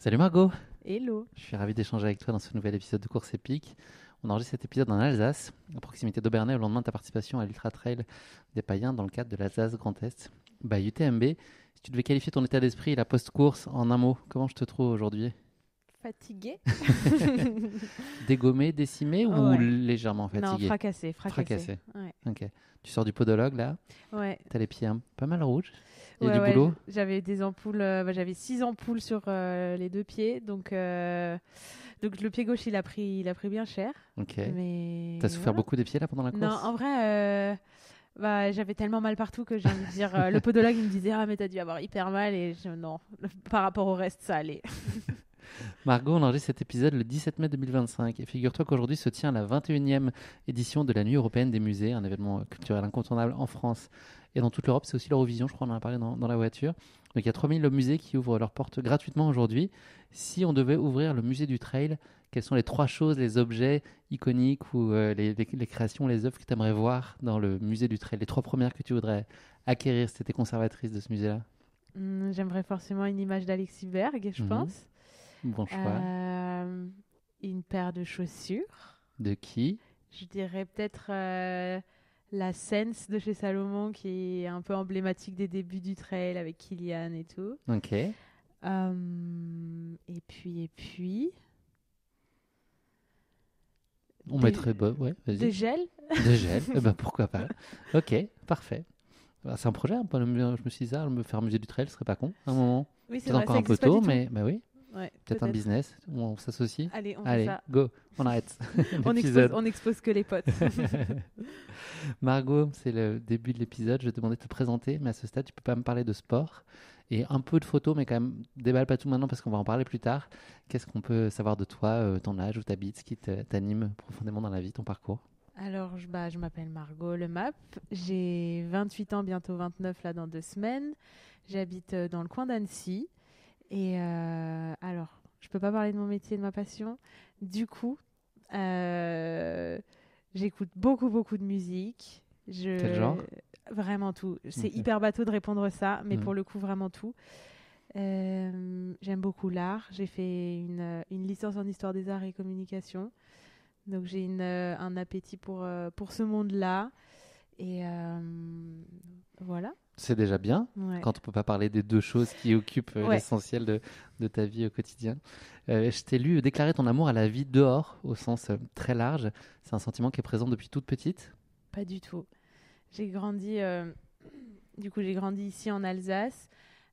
Salut Margot, Hello. je suis ravi d'échanger avec toi dans ce nouvel épisode de Course épique. On enregistre cet épisode en Alsace, à proximité d'Aubernay, au lendemain de ta participation à l'Ultra Trail des Païens dans le cadre de l'Alsace Grand Est. UTMB, si tu devais qualifier ton état d'esprit et la post-course en un mot, comment je te trouve aujourd'hui? Fatiguée? Dégommé, décimé ou Ouais. légèrement Non, fatigué? fracassée, fracassée. Fracassé. Ouais. Ok. Tu sors du podologue là, Ouais. t'as les pieds pas mal rouges, il y a Ouais, du ouais, boulot. j'avais des ampoules, j'avais 6 ampoules sur les deux pieds, donc le pied gauche il a pris bien cher, Ok. T'as mais souffert voilà. beaucoup des pieds là pendant la Non, course? en vrai, j'avais tellement mal partout que j'ai envie de dire, le podologue il me disait ah mais t'as dû avoir hyper mal non, par rapport au reste ça allait. Margot, on enregistre cet épisode le 17 mai 2025 et figure-toi qu'aujourd'hui se tient la 21e édition de la Nuit européenne des musées, un événement culturel incontournable en France et dans toute l'Europe. C'est aussi l'Eurovision, je crois, on en a parlé dans la voiture. Donc il y a 3000 musées qui ouvrent leurs portes gratuitement aujourd'hui. Si on devait ouvrir le musée du trail, quelles sont les trois choses, les objets iconiques ou les créations, les œuvres que tu aimerais voir dans le musée du trail? Les trois premières que tu voudrais acquérir si tu étais conservatrice de ce musée-là? J'aimerais forcément une image d'Alexis Berg, je Mhm. pense. Bon choix. Euh, une paire de chaussures. De qui? Je dirais peut-être la Sense de chez Salomon qui est un peu emblématique des débuts du trail avec Kilian et tout. Ok. Et puis, On des, mettrait... ouais, des vas-y. gels. De gel, eh ben pourquoi pas. Ok, parfait. Bah, c'est un projet, hein, je me suis dit ça, me faire un musée du trail, ce serait pas con, à un moment. Oui, c'est Peut-être vrai, encore ça un peu existe pas tôt, du tout. mais bah oui, Ouais, peut-être un peut-être. business, on s'associe. Allez, on fait Allez, ça. go, on arrête On expose, l'épisode. on expose que les potes. Margot, c'est le début de l'épisode, je vais te demander de te présenter, mais à ce stade, tu peux pas me parler de sport et un peu de photos, mais quand même, déballe pas tout maintenant parce qu'on va en parler plus tard. Qu'est-ce qu'on peut savoir de toi, ton âge, où t'habites, ce qui t'anime profondément dans la vie, ton parcours? Alors, je m'appelle Margot Le Map. J'ai 28 ans, bientôt 29 là dans 2 semaines. J'habite dans le coin d'Annecy. Et alors, je peux pas parler de mon métier, de ma passion. Du coup, euh, j'écoute beaucoup, beaucoup de musique. Quel genre? Vraiment tout. C'est Ok. hyper bateau de répondre ça, mais Mhm. pour le coup, vraiment tout. J'aime beaucoup l'art. J'ai fait une licence en histoire des arts et communication. Donc j'ai un appétit pour ce monde-là. Et voilà. C'est déjà bien Ouais. quand on peut pas parler des deux choses qui occupent Ouais, l'essentiel de ta vie au quotidien. Je t'ai lu déclarer ton amour à la vie dehors au sens très large. C'est un sentiment qui est présent depuis toute petite. pas du tout. J'ai grandi, j'ai grandi ici en Alsace.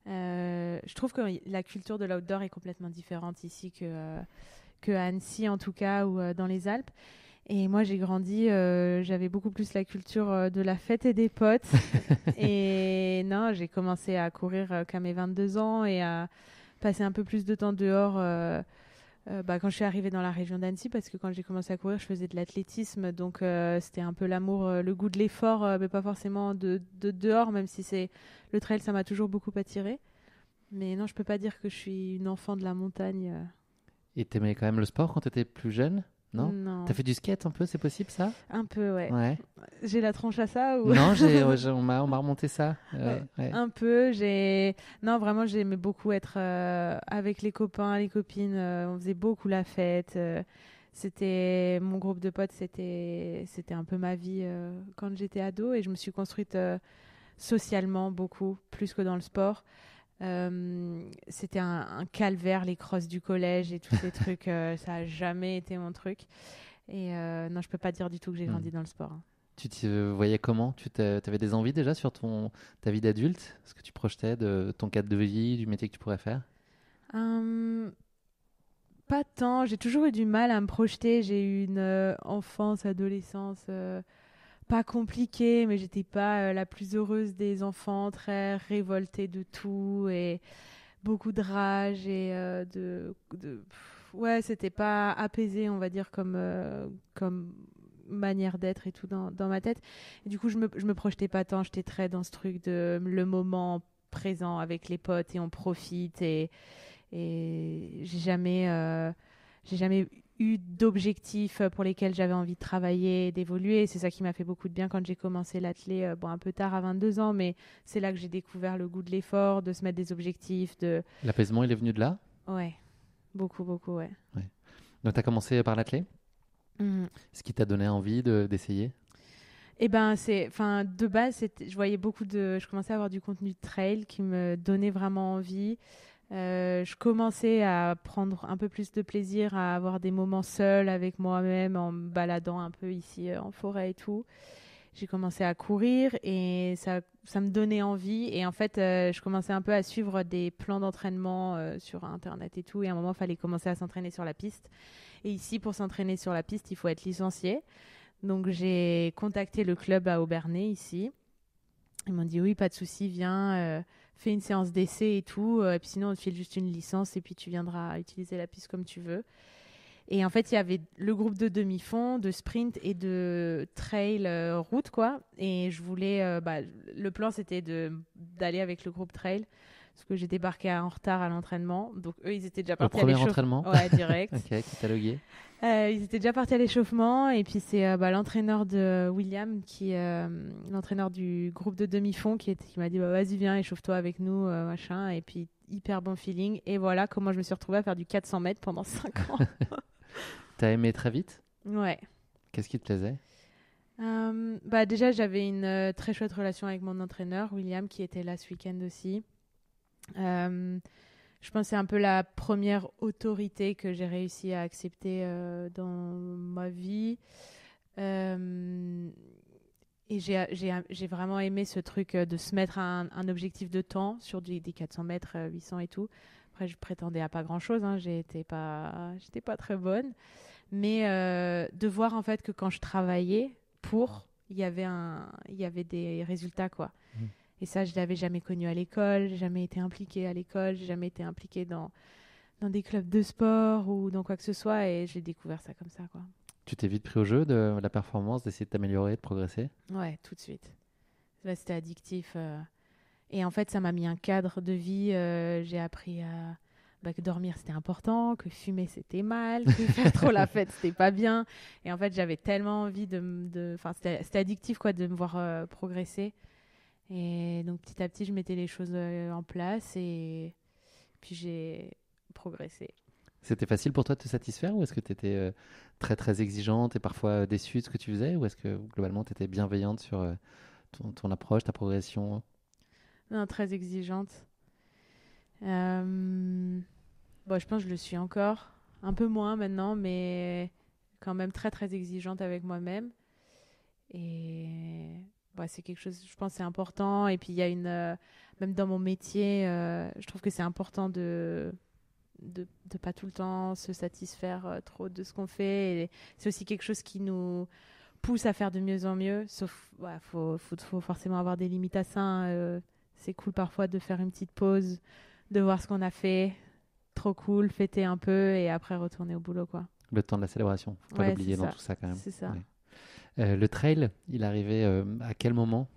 Je trouve que la culture de l'outdoor est complètement différente ici que à Annecy en tout cas ou dans les Alpes. Et moi j'ai grandi, j'avais beaucoup plus la culture de la fête et des potes. Et non, j'ai commencé à courir qu'à mes 22 ans et à passer un peu plus de temps dehors. Quand je suis arrivée dans la région d'Annecy, parce que quand j'ai commencé à courir, je faisais de l'athlétisme, donc c'était un peu l'amour, le goût de l'effort, mais pas forcément de dehors, même si c'est le trail, ça m'a toujours beaucoup attiré. Mais non, je peux pas dire que je suis une enfant de la montagne. Et t'aimais quand même le sport quand t'étais plus jeune, non? T'as Non, fait du skate un peu, c'est possible ça? un peu, ouais. Ouais. J'ai la tronche à ça ou Non, on m'a remonté ça. Ouais, ouais. un peu. Non, vraiment, j'aimais beaucoup être avec les copains, les copines. On faisait beaucoup la fête. C'était mon groupe de potes, c'était un peu ma vie quand j'étais ado et je me suis construite socialement beaucoup, plus que dans le sport. C'était un calvaire, les crosses du collège et tous ces trucs. Ça a jamais été mon truc. Et non, je peux pas dire du tout que j'ai Hmm. grandi dans le sport, hein. Tu te voyais comment? T'avais des envies déjà sur ta vie d'adulte? Ce que tu projetais de ton cadre de vie, du métier que tu pourrais faire? Hum, Pas tant, j'ai toujours eu du mal à me projeter. J'ai eu une enfance, adolescence pas compliquée, mais j'étais pas la plus heureuse des enfants, très révoltée de tout et beaucoup de rage et ouais, c'était pas apaisé, on va dire, comme manière d'être et tout dans ma tête. Et du coup, je me projetais pas tant, j'étais très dans ce truc de le moment présent avec les potes et on profite et j'ai jamais eu d'objectifs pour lesquels j'avais envie de travailler, d'évoluer. C'est ça qui m'a fait beaucoup de bien quand j'ai commencé l'athlé, un peu tard à 22 ans, mais c'est là que j'ai découvert le goût de l'effort, de se mettre des objectifs, L'apaisement, il est venu de là? Ouais. Beaucoup, beaucoup, ouais. Donc, tu as commencé par l'athlé. Mhm. Ce qui t'a donné envie d'essayer? Et ben, de base, je voyais je commençais à avoir du contenu de trail qui me donnait vraiment envie. Je commençais à prendre un peu plus de plaisir à avoir des moments seuls avec moi-même en me baladant un peu ici en forêt et tout. J'ai commencé à courir et ça me donnait envie. Et en fait, je commençais un peu à suivre des plans d'entraînement sur Internet et tout. Et à un moment, il fallait commencer à s'entraîner sur la piste. Et ici, pour s'entraîner sur la piste, il faut être licencié. Donc, j'ai contacté le club à Aubernais ici. Ils m'ont dit oui, pas de souci, viens, fais une séance d'essai et tout. Et puis sinon, on te file juste une licence et puis tu viendras utiliser la piste comme tu veux. Et en fait, il y avait le groupe de demi-fond, de sprint et de trail route, quoi. Et je voulais, le plan, c'était d'aller avec le groupe trail. Parce que j'ai débarqué en retard à l'entraînement. Donc, eux, ils étaient déjà Au partis à premier l'échauffement. entraînement? Ouais, direct. Ok, qui t'a logué? Ils étaient déjà partis à l'échauffement. Et puis, c'est l'entraîneur de William, l'entraîneur du groupe de demi-fond, qui m'a dit vas-y, viens, échauffe-toi avec nous, machin. Et puis, hyper bon feeling. Et voilà comment je me suis retrouvée à faire du 400 mètres pendant 5 ans. T'as aimé très vite? Ouais. Qu'est-ce qui te plaisait? Déjà, j'avais une très chouette relation avec mon entraîneur, William, qui était là ce week-end aussi. Je pense que c'est un peu la première autorité que j'ai réussi à accepter dans ma vie. Et j'ai vraiment aimé ce truc de se mettre un objectif de temps sur des 400 mètres, 800 et tout. Après, je prétendais à pas grand-chose, hein, j'étais pas très bonne. Mais de voir en fait que quand je travaillais il y avait des résultats, quoi. Mhm. Et ça, je l'avais jamais connu à l'école, j'ai jamais été impliquée à l'école, j'ai jamais été impliquée dans des clubs de sport ou dans quoi que ce soit, et j'ai découvert ça comme ça, quoi. Tu t'es vite pris au jeu de la performance, d'essayer de t'améliorer, de progresser? Ouais, tout de suite. Ouais, c'était addictif. Et en fait, ça m'a mis un cadre de vie. J'ai appris que dormir, c'était important, que fumer, c'était mal, que faire trop la fête, c'était pas bien. Et en fait, j'avais tellement envie Enfin, c'était addictif, quoi, de me voir progresser. Et donc, petit à petit, je mettais les choses en place et puis j'ai progressé. C'était facile pour toi de te satisfaire ou est-ce que tu étais très très exigeante et parfois déçue de ce que tu faisais ou est-ce que globalement tu étais bienveillante sur ton approche, ta progression? Non, très exigeante. Je pense que je le suis encore. Un peu moins maintenant, mais quand même très très exigeante avec moi-même. Et c'est quelque chose, je pense, c'est important. Et puis il y a même dans mon métier, je trouve que c'est important de pas tout le temps se satisfaire trop de ce qu'on fait. Et c'est aussi quelque chose qui nous pousse à faire de mieux en mieux. Sauf, faut forcément avoir des limites à ça, hein. C'est cool parfois de faire une petite pause, de voir ce qu'on a fait. Trop cool, fêter un peu et après retourner au boulot, quoi. Le temps de la célébration, faut pas Ouais, l'oublier c'est dans ça. tout ça quand même. C'est ça. Ouais. Le trail, il arrivait à quel moment?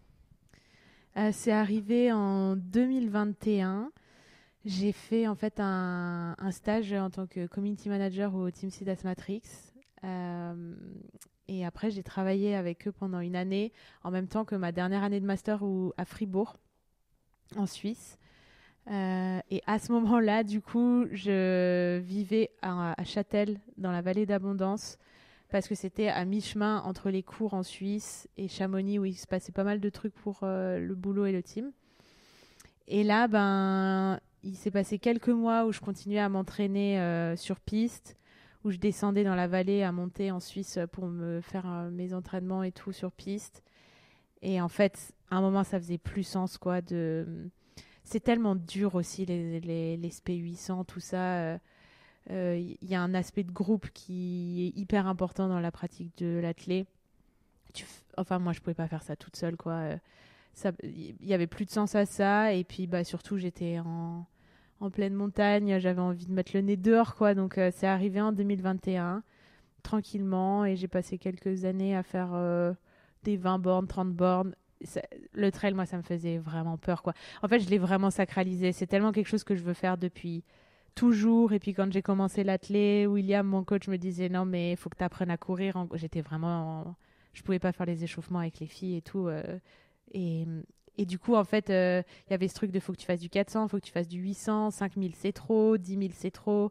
C'est arrivé en 2021. J'ai fait en fait un stage en tant que community manager au Team Sidas Matrix. Et après, j'ai travaillé avec eux pendant une année, en même temps que ma dernière année de master à Fribourg, en Suisse. Et à ce moment-là, du coup, je vivais à Châtel, dans la vallée d'Abondance, parce que c'était à mi-chemin entre les cours en Suisse et Chamonix, où il se passait pas mal de trucs pour le boulot et le team. Et là, il s'est passé quelques mois où je continuais à m'entraîner sur piste, où je descendais dans la vallée à monter en Suisse pour me faire mes entraînements et tout sur piste. Et en fait, à un moment, ça faisait plus sens, quoi, c'est tellement dur aussi, les SP800, tout ça. Y a un aspect de groupe qui est hyper important dans la pratique de l'athlé. Enfin, moi, je pouvais pas faire ça toute seule, quoi. Il y avait plus de sens à ça. Et puis, surtout, j'étais en pleine montagne. J'avais envie de mettre le nez dehors, quoi. Donc, c'est arrivé en 2021, tranquillement. Et j'ai passé quelques années à faire des 20 bornes, 30 bornes. Le trail, moi, ça me faisait vraiment peur, quoi. En fait, je l'ai vraiment sacralisé. C'est tellement quelque chose que je veux faire depuis toujours. Et puis, quand j'ai commencé l'athlé, William, mon coach, me disait non, mais il faut que tu apprennes à courir. J'étais vraiment. Je pouvais pas faire les échauffements avec les filles et tout. Et, et du coup, en fait, il y avait ce truc de faut que tu fasses du 400, faut que tu fasses du 800, 5000 c'est trop, 10 000 c'est trop.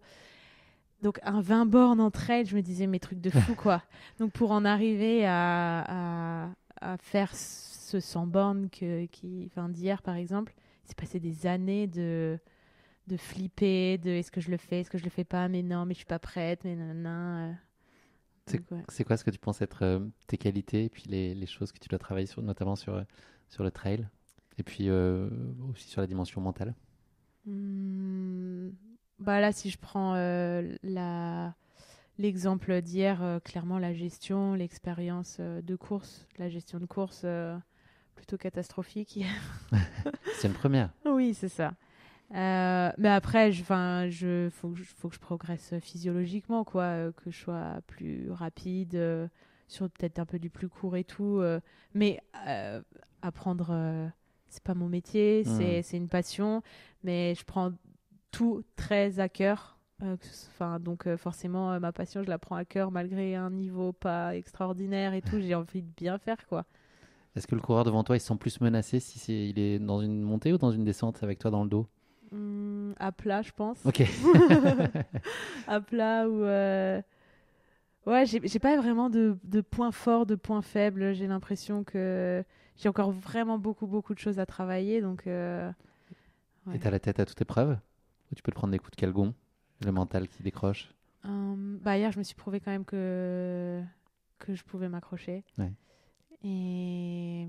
Donc un 20 bornes en trail, je me disais mes trucs de fou quoi. Donc pour en arriver à faire ce 100 bornes d'hier par exemple, c'est passé des années de flipper, de est-ce que je le fais, est-ce que je le fais pas, mais non, mais je suis pas prête, mais nanana. Ouais. C'est quoi ce que tu penses être tes qualités et puis les choses que tu dois travailler sur, notamment sur le trail et puis aussi sur la dimension mentale? Hmm, Bah là, si je prends l'exemple d'hier, clairement la gestion, l'expérience de course, la gestion de course plutôt catastrophique. C'est une première. Oui, c'est ça. Mais après, faut que je progresse physiologiquement, quoi, que je sois plus rapide, sur peut-être un peu du plus court et tout. Mais apprendre, c'est pas mon métier, Hmm. c'est une passion, mais je prends tout très à cœur. Donc forcément, ma passion, je la prends à cœur malgré un niveau pas extraordinaire et tout. J'ai envie de bien faire, quoi. Est-ce que le coureur devant toi, il se sent plus menacé si il est dans une montée ou dans une descente avec toi dans le dos? À plat, je pense. Ok. À plat ou ouais, j'ai pas vraiment de points forts, de points faibles. J'ai l'impression que j'ai encore vraiment beaucoup de choses à travailler. Donc, Et ouais. t'as la tête à toute épreuve? Ou tu peux te prendre des coups de calgon? Le mental qui décroche? Bah, hier, je me suis prouvé quand même que je pouvais m'accrocher. Ouais. Et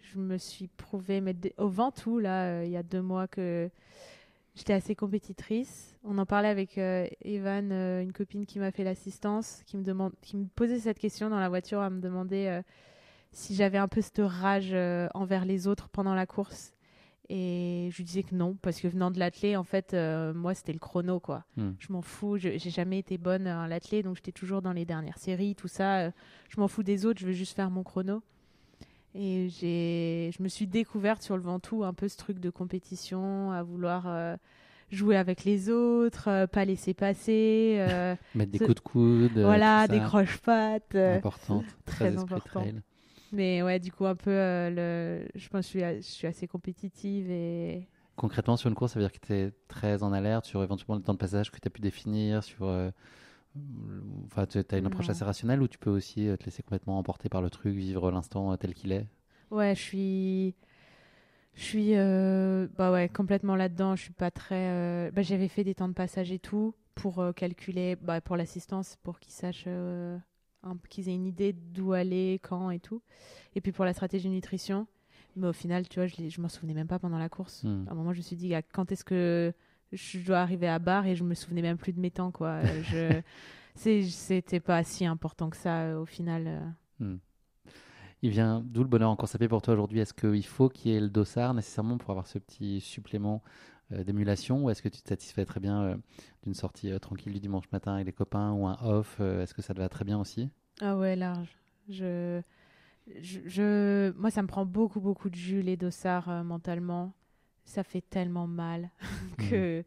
je me suis prouvé, mais au Ventoux, là, il y a 2 mois, que j'étais assez compétitrice. On en parlait avec Evan, une copine qui m'a fait l'assistance, qui me posait cette question dans la voiture, à me demander si j'avais un peu cette rage envers les autres pendant la course. Et je lui disais que non, parce que venant de l'athlé, en fait, moi, c'était le chrono, quoi. Hmm. Je m'en fous, j'ai jamais été bonne à l'athlé, donc j'étais toujours dans les dernières séries, tout ça. Je m'en fous des autres, je veux juste faire mon chrono. Et je me suis découverte sur le Ventoux un peu ce truc de compétition, à vouloir jouer avec les autres, pas laisser passer. Mettre des ce- coups de coude, tout voilà, ça. décroche-pattes, Importante. Très très esprit important. trail. Mais ouais, du coup, un peu, je pense que je suis assez compétitive et Concrètement, sur une course, ça veut dire que tu es très en alerte sur éventuellement le temps de passage que tu as pu définir, sur. Enfin, tu as une approche non. assez rationnelle ou tu peux aussi te laisser complètement emporter par le truc, vivre l'instant tel qu'il est? Ouais, je suis bah ouais, complètement là-dedans. Je suis pas très. Bah, j'avais fait des temps de passage et tout pour calculer, bah, pour l'assistance, pour qu'ils sachent, qu'ils aient une idée d'où aller, quand et tout. Et puis pour la stratégie de nutrition. Mais au final, tu vois, je m'en souvenais même pas pendant la course. Hmm. À un moment, je me suis dit, ah, quand est-ce que je dois arriver à barre, et je me souvenais même plus de mes temps, quoi. C'était pas si important que ça au final. Hmm. Il vient d'où le bonheur en course à pied pour toi aujourd'hui? Est-ce qu'il faut qu'il y ait le dossard nécessairement pour avoir ce petit supplément d'émulation ou est-ce que tu te satisfais très bien d'une sortie tranquille du dimanche matin avec les copains ou un off? Est-ce que ça te va très bien aussi? Ah ouais, large. Je, Moi, ça me prend beaucoup de jus, les dossards, mentalement. Ça fait tellement mal Hmm. que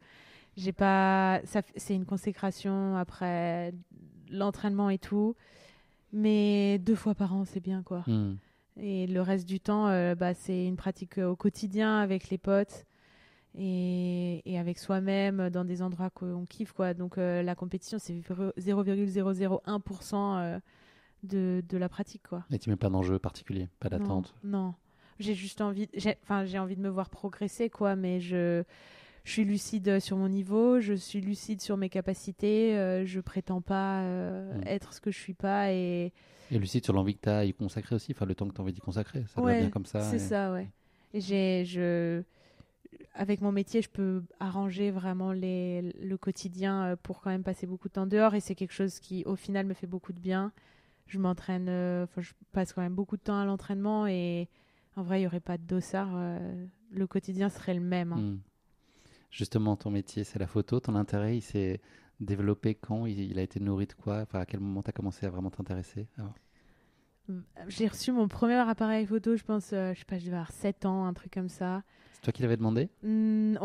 j'ai pas. C'est une consécration après l'entraînement et tout. Mais 2 fois par an, c'est bien, quoi. Hmm. Et le reste du temps, bah, c'est une pratique au quotidien avec les potes et avec soi-même dans des endroits qu'on kiffe, quoi. Donc la compétition, c'est 0,001% de la pratique, quoi. Et tu mets pas d'enjeu particulier, pas Non, d'attente. non. J'ai juste envie, j'ai envie de me voir progresser, quoi. Mais je suis lucide sur mon niveau, je suis lucide sur mes capacités. Je prétends pas Hmm. être ce que je suis pas. Et Et lucide sur l'envie que tu as à y consacrer aussi, enfin le temps que tu as envie d'y consacrer, ça te va bien ouais, comme ça. c'est ça, ouais. Et avec mon métier, je peux arranger vraiment le quotidien pour quand même passer beaucoup de temps dehors. Et c'est quelque chose qui, au final, me fait beaucoup de bien. Je m'entraîne, je passe quand même beaucoup de temps à l'entraînement. Et en vrai, il n'y aurait pas de dossard. Le quotidien serait le même, hein. Hmm. Justement, ton métier, c'est la photo. Ton intérêt, il s'est développé quand? Il a été nourri de quoi? Enfin, à quel moment tu as commencé à vraiment t'intéresser? J'ai reçu mon premier appareil photo, je pense, je sais pas, je devais avoir 7 ans, un truc comme ça. C'est toi qui l'avais demandé? On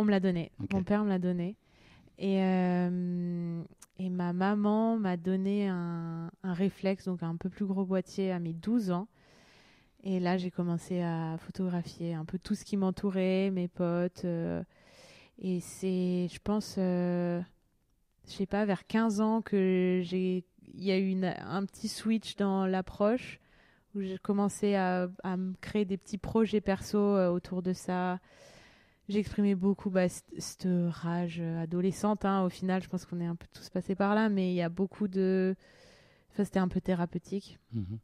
me l'a donné. Ok. Mon père me l'a donné. Et ma maman m'a donné un réflexe, donc un peu plus gros boîtier, à mes 12 ans. Et là, j'ai commencé à photographier un peu tout ce qui m'entourait, mes potes. Et je pense, je sais pas, vers 15 ans il y a eu un petit switch dans l'approche où j'ai commencé à me créer des petits projets perso autour de ça. J'exprimais beaucoup cette rage adolescente. Hein. Au final, je pense qu'on est un peu tous passés par là, mais il y a beaucoup de... Enfin, c'était un peu thérapeutique. Mhm.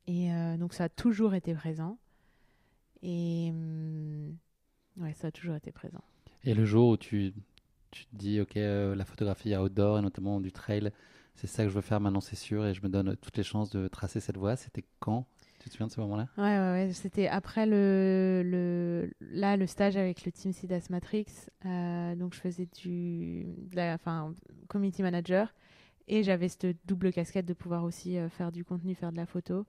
Et donc, ça a toujours été présent. Et ouais, ça a toujours été présent. Et le jour où tu te dis, OK, la photographie à outdoor et notamment du trail, c'est ça que je veux faire maintenant, c'est sûr, et je me donne toutes les chances de tracer cette voie. C'était quand? Tu te souviens de ce moment-là? Ouais. C'était après le stage avec le Team Sidas Matrix. Donc, je faisais enfin, community manager. Et j'avais cette double casquette de pouvoir aussi faire du contenu, faire de la photo.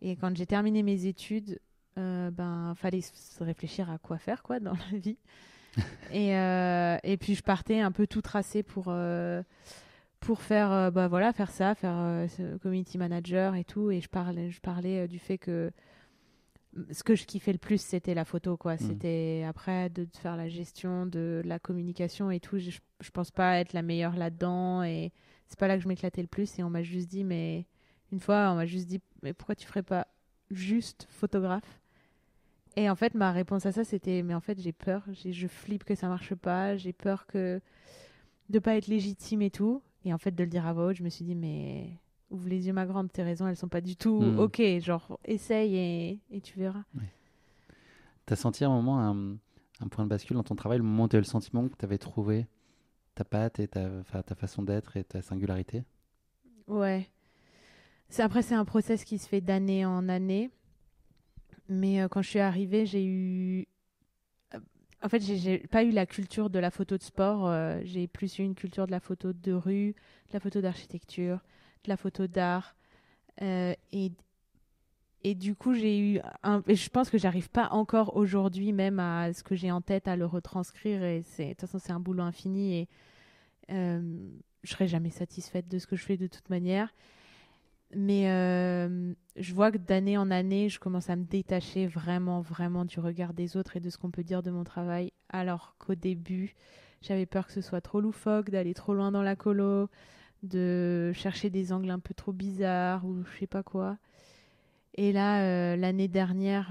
Et quand j'ai terminé mes études, fallait se réfléchir à quoi faire quoi, dans la vie. Et puis, je partais un peu tout tracé pour faire, faire ça, faire community manager et tout. Et je parlais du fait que ce que je kiffais le plus, c'était la photo, quoi. C'était après de faire la gestion de la communication et tout. Je pense pas être la meilleure là-dedans et c'est pas là que je m'éclatais le plus. Et on m'a juste dit, mais une fois, on m'a juste dit, mais pourquoi tu ferais pas juste photographe? Et en fait, ma réponse à ça, c'était, mais en fait, j'ai peur. Je flippe que ça marche pas. J'ai peur de pas être légitime et tout. Et en fait, de le dire à voix haute, je me suis dit, mais ouvre les yeux, ma grande, tes raisons, elles sont pas du tout ok. Genre, essaye et tu verras. Oui. Tu as senti à un moment un point de bascule dans ton travail, le moment où tu as eu le sentiment que tu avais trouvé ta patte et ta façon d'être et ta singularité? Ouais. Après, c'est un process qui se fait d'année en année. Mais quand je suis arrivée, j'ai eu. En fait, j'ai pas eu la culture de la photo de sport. J'ai plus eu une culture de la photo de rue, de la photo d'architecture, de la photo d'art. Et du coup, et je pense que j'arrive pas encore aujourd'hui, même à ce que j'ai en tête, à le retranscrire. Et de toute façon, c'est un boulot infini. Et je serai jamais satisfaite de ce que je fais de toute manière. Mais je vois que d'année en année, je commence à me détacher vraiment, vraiment du regard des autres et de ce qu'on peut dire de mon travail. Alors qu'au début, j'avais peur que ce soit trop loufoque, d'aller trop loin dans la colo, de chercher des angles un peu trop bizarres ou je sais pas quoi. Et là, l'année dernière,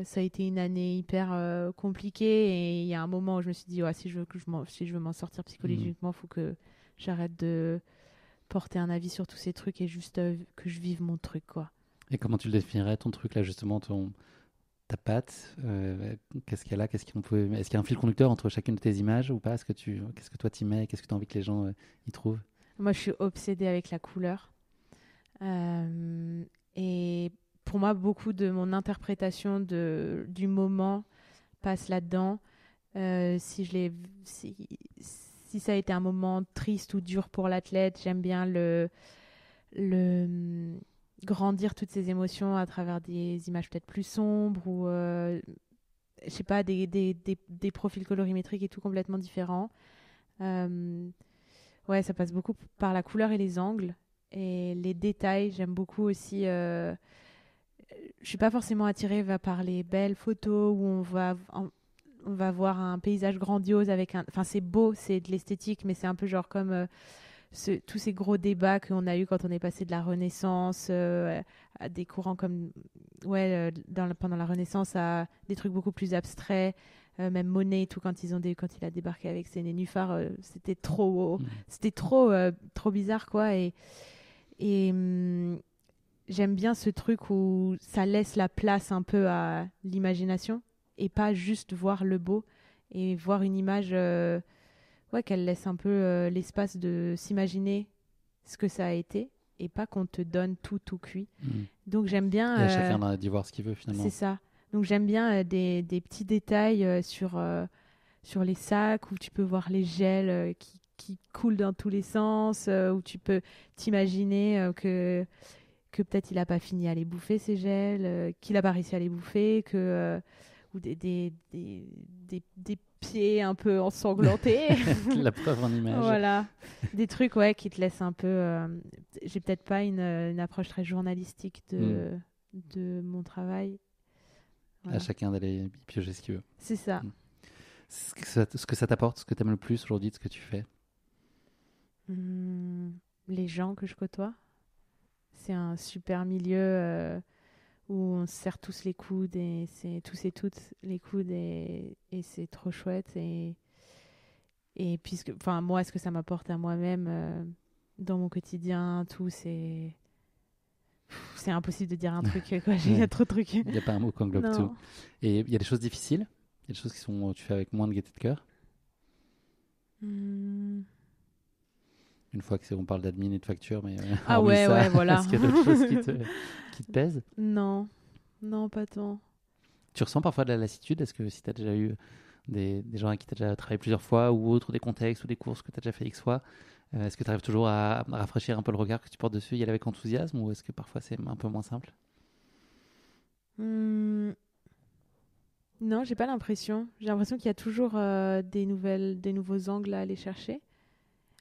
ça a été une année hyper compliquée. Et il y a un moment où je me suis dit, ouais, si je veux m'en sortir psychologiquement, il faut que j'arrête de porter un avis sur tous ces trucs et juste que je vive mon truc, quoi. Et comment tu le définirais, ton truc là, justement, ta patte? Qu'est-ce qu'il y a là? Est-ce qu'il y a un fil conducteur entre chacune de tes images ou pas? Qu'est-ce que toi t'y mets? Qu'est-ce que tu as envie que les gens y trouvent? Moi, je suis obsédée avec la couleur. Et pour moi, beaucoup de mon interprétation du moment passe là-dedans. Si ça a été un moment triste ou dur pour l'athlète, j'aime bien grandir toutes ces émotions à travers des images peut-être plus sombres ou je sais pas, des profils colorimétriques et tout complètement différents. Ouais, ça passe beaucoup par la couleur et les angles. Et les détails, j'aime beaucoup aussi. Je suis pas forcément attirée par les belles photos où on va voir un paysage grandiose avec un. Enfin, c'est beau, c'est de l'esthétique, mais c'est un peu genre comme tous ces gros débats qu'on a eu quand on est passé de la Renaissance à des courants comme ouais pendant la Renaissance à des trucs beaucoup plus abstraits. Même Monet et tout quand quand il a débarqué avec ses nénuphars, c'était trop bizarre quoi et j'aime bien ce truc où ça laisse la place un peu à l'imagination et pas juste voir le beau et voir une image ouais, qu'elle laisse un peu l'espace de s'imaginer ce que ça a été et pas qu'on te donne tout cuit. Donc j'aime bien... Et à chacun d'y voir ce qu'il veut finalement. C'est ça. Donc j'aime bien des petits détails sur les sacs où tu peux voir les gels qui coulent dans tous les sens, où tu peux t'imaginer que peut-être il n'a pas fini à les bouffer ces gels, qu'il n'a pas réussi à les bouffer, ou des pieds un peu ensanglantés. La preuve en image. Voilà, des trucs ouais, qui te laissent un peu... J'ai peut-être pas une approche très journalistique de mon travail. Voilà. À chacun d'aller y piocher ce qu'il veut. C'est ça. Ce que ça t'apporte, ce que tu aimes le plus aujourd'hui de ce que tu fais? Les gens que je côtoie. C'est un super milieu où on se serre tous les coudes et c'est tous et toutes les coudes et c'est trop chouette. Et puisque, enfin, moi, ce que ça m'apporte à moi-même dans mon quotidien, tout, c'est impossible de dire un truc, quoi. Il y Ouais. a trop de trucs. Il n'y a pas un mot qui englobe tout. Non. Et il y a des choses difficiles? Il y a des choses tu fais avec moins de gaieté de cœur? Hmm. Une fois que on parle d'admin et de facture, mais Ah hormis ouais, ça, ouais, voilà. est-ce qu'il y a d'autres choses qui te pèsent? Non, non, pas tant. Tu ressens parfois de la lassitude? Est-ce que si tu as déjà eu des gens avec qui tu as déjà travaillé plusieurs fois ou autres, des contextes ou des courses que tu as déjà fait X fois, est-ce que tu arrives toujours à rafraîchir un peu le regard que tu portes dessus, y aller avec enthousiasme, ou est-ce que parfois c'est un peu moins simple? Hmm. Non, j'ai pas l'impression. J'ai l'impression qu'il y a toujours des nouveaux angles à aller chercher.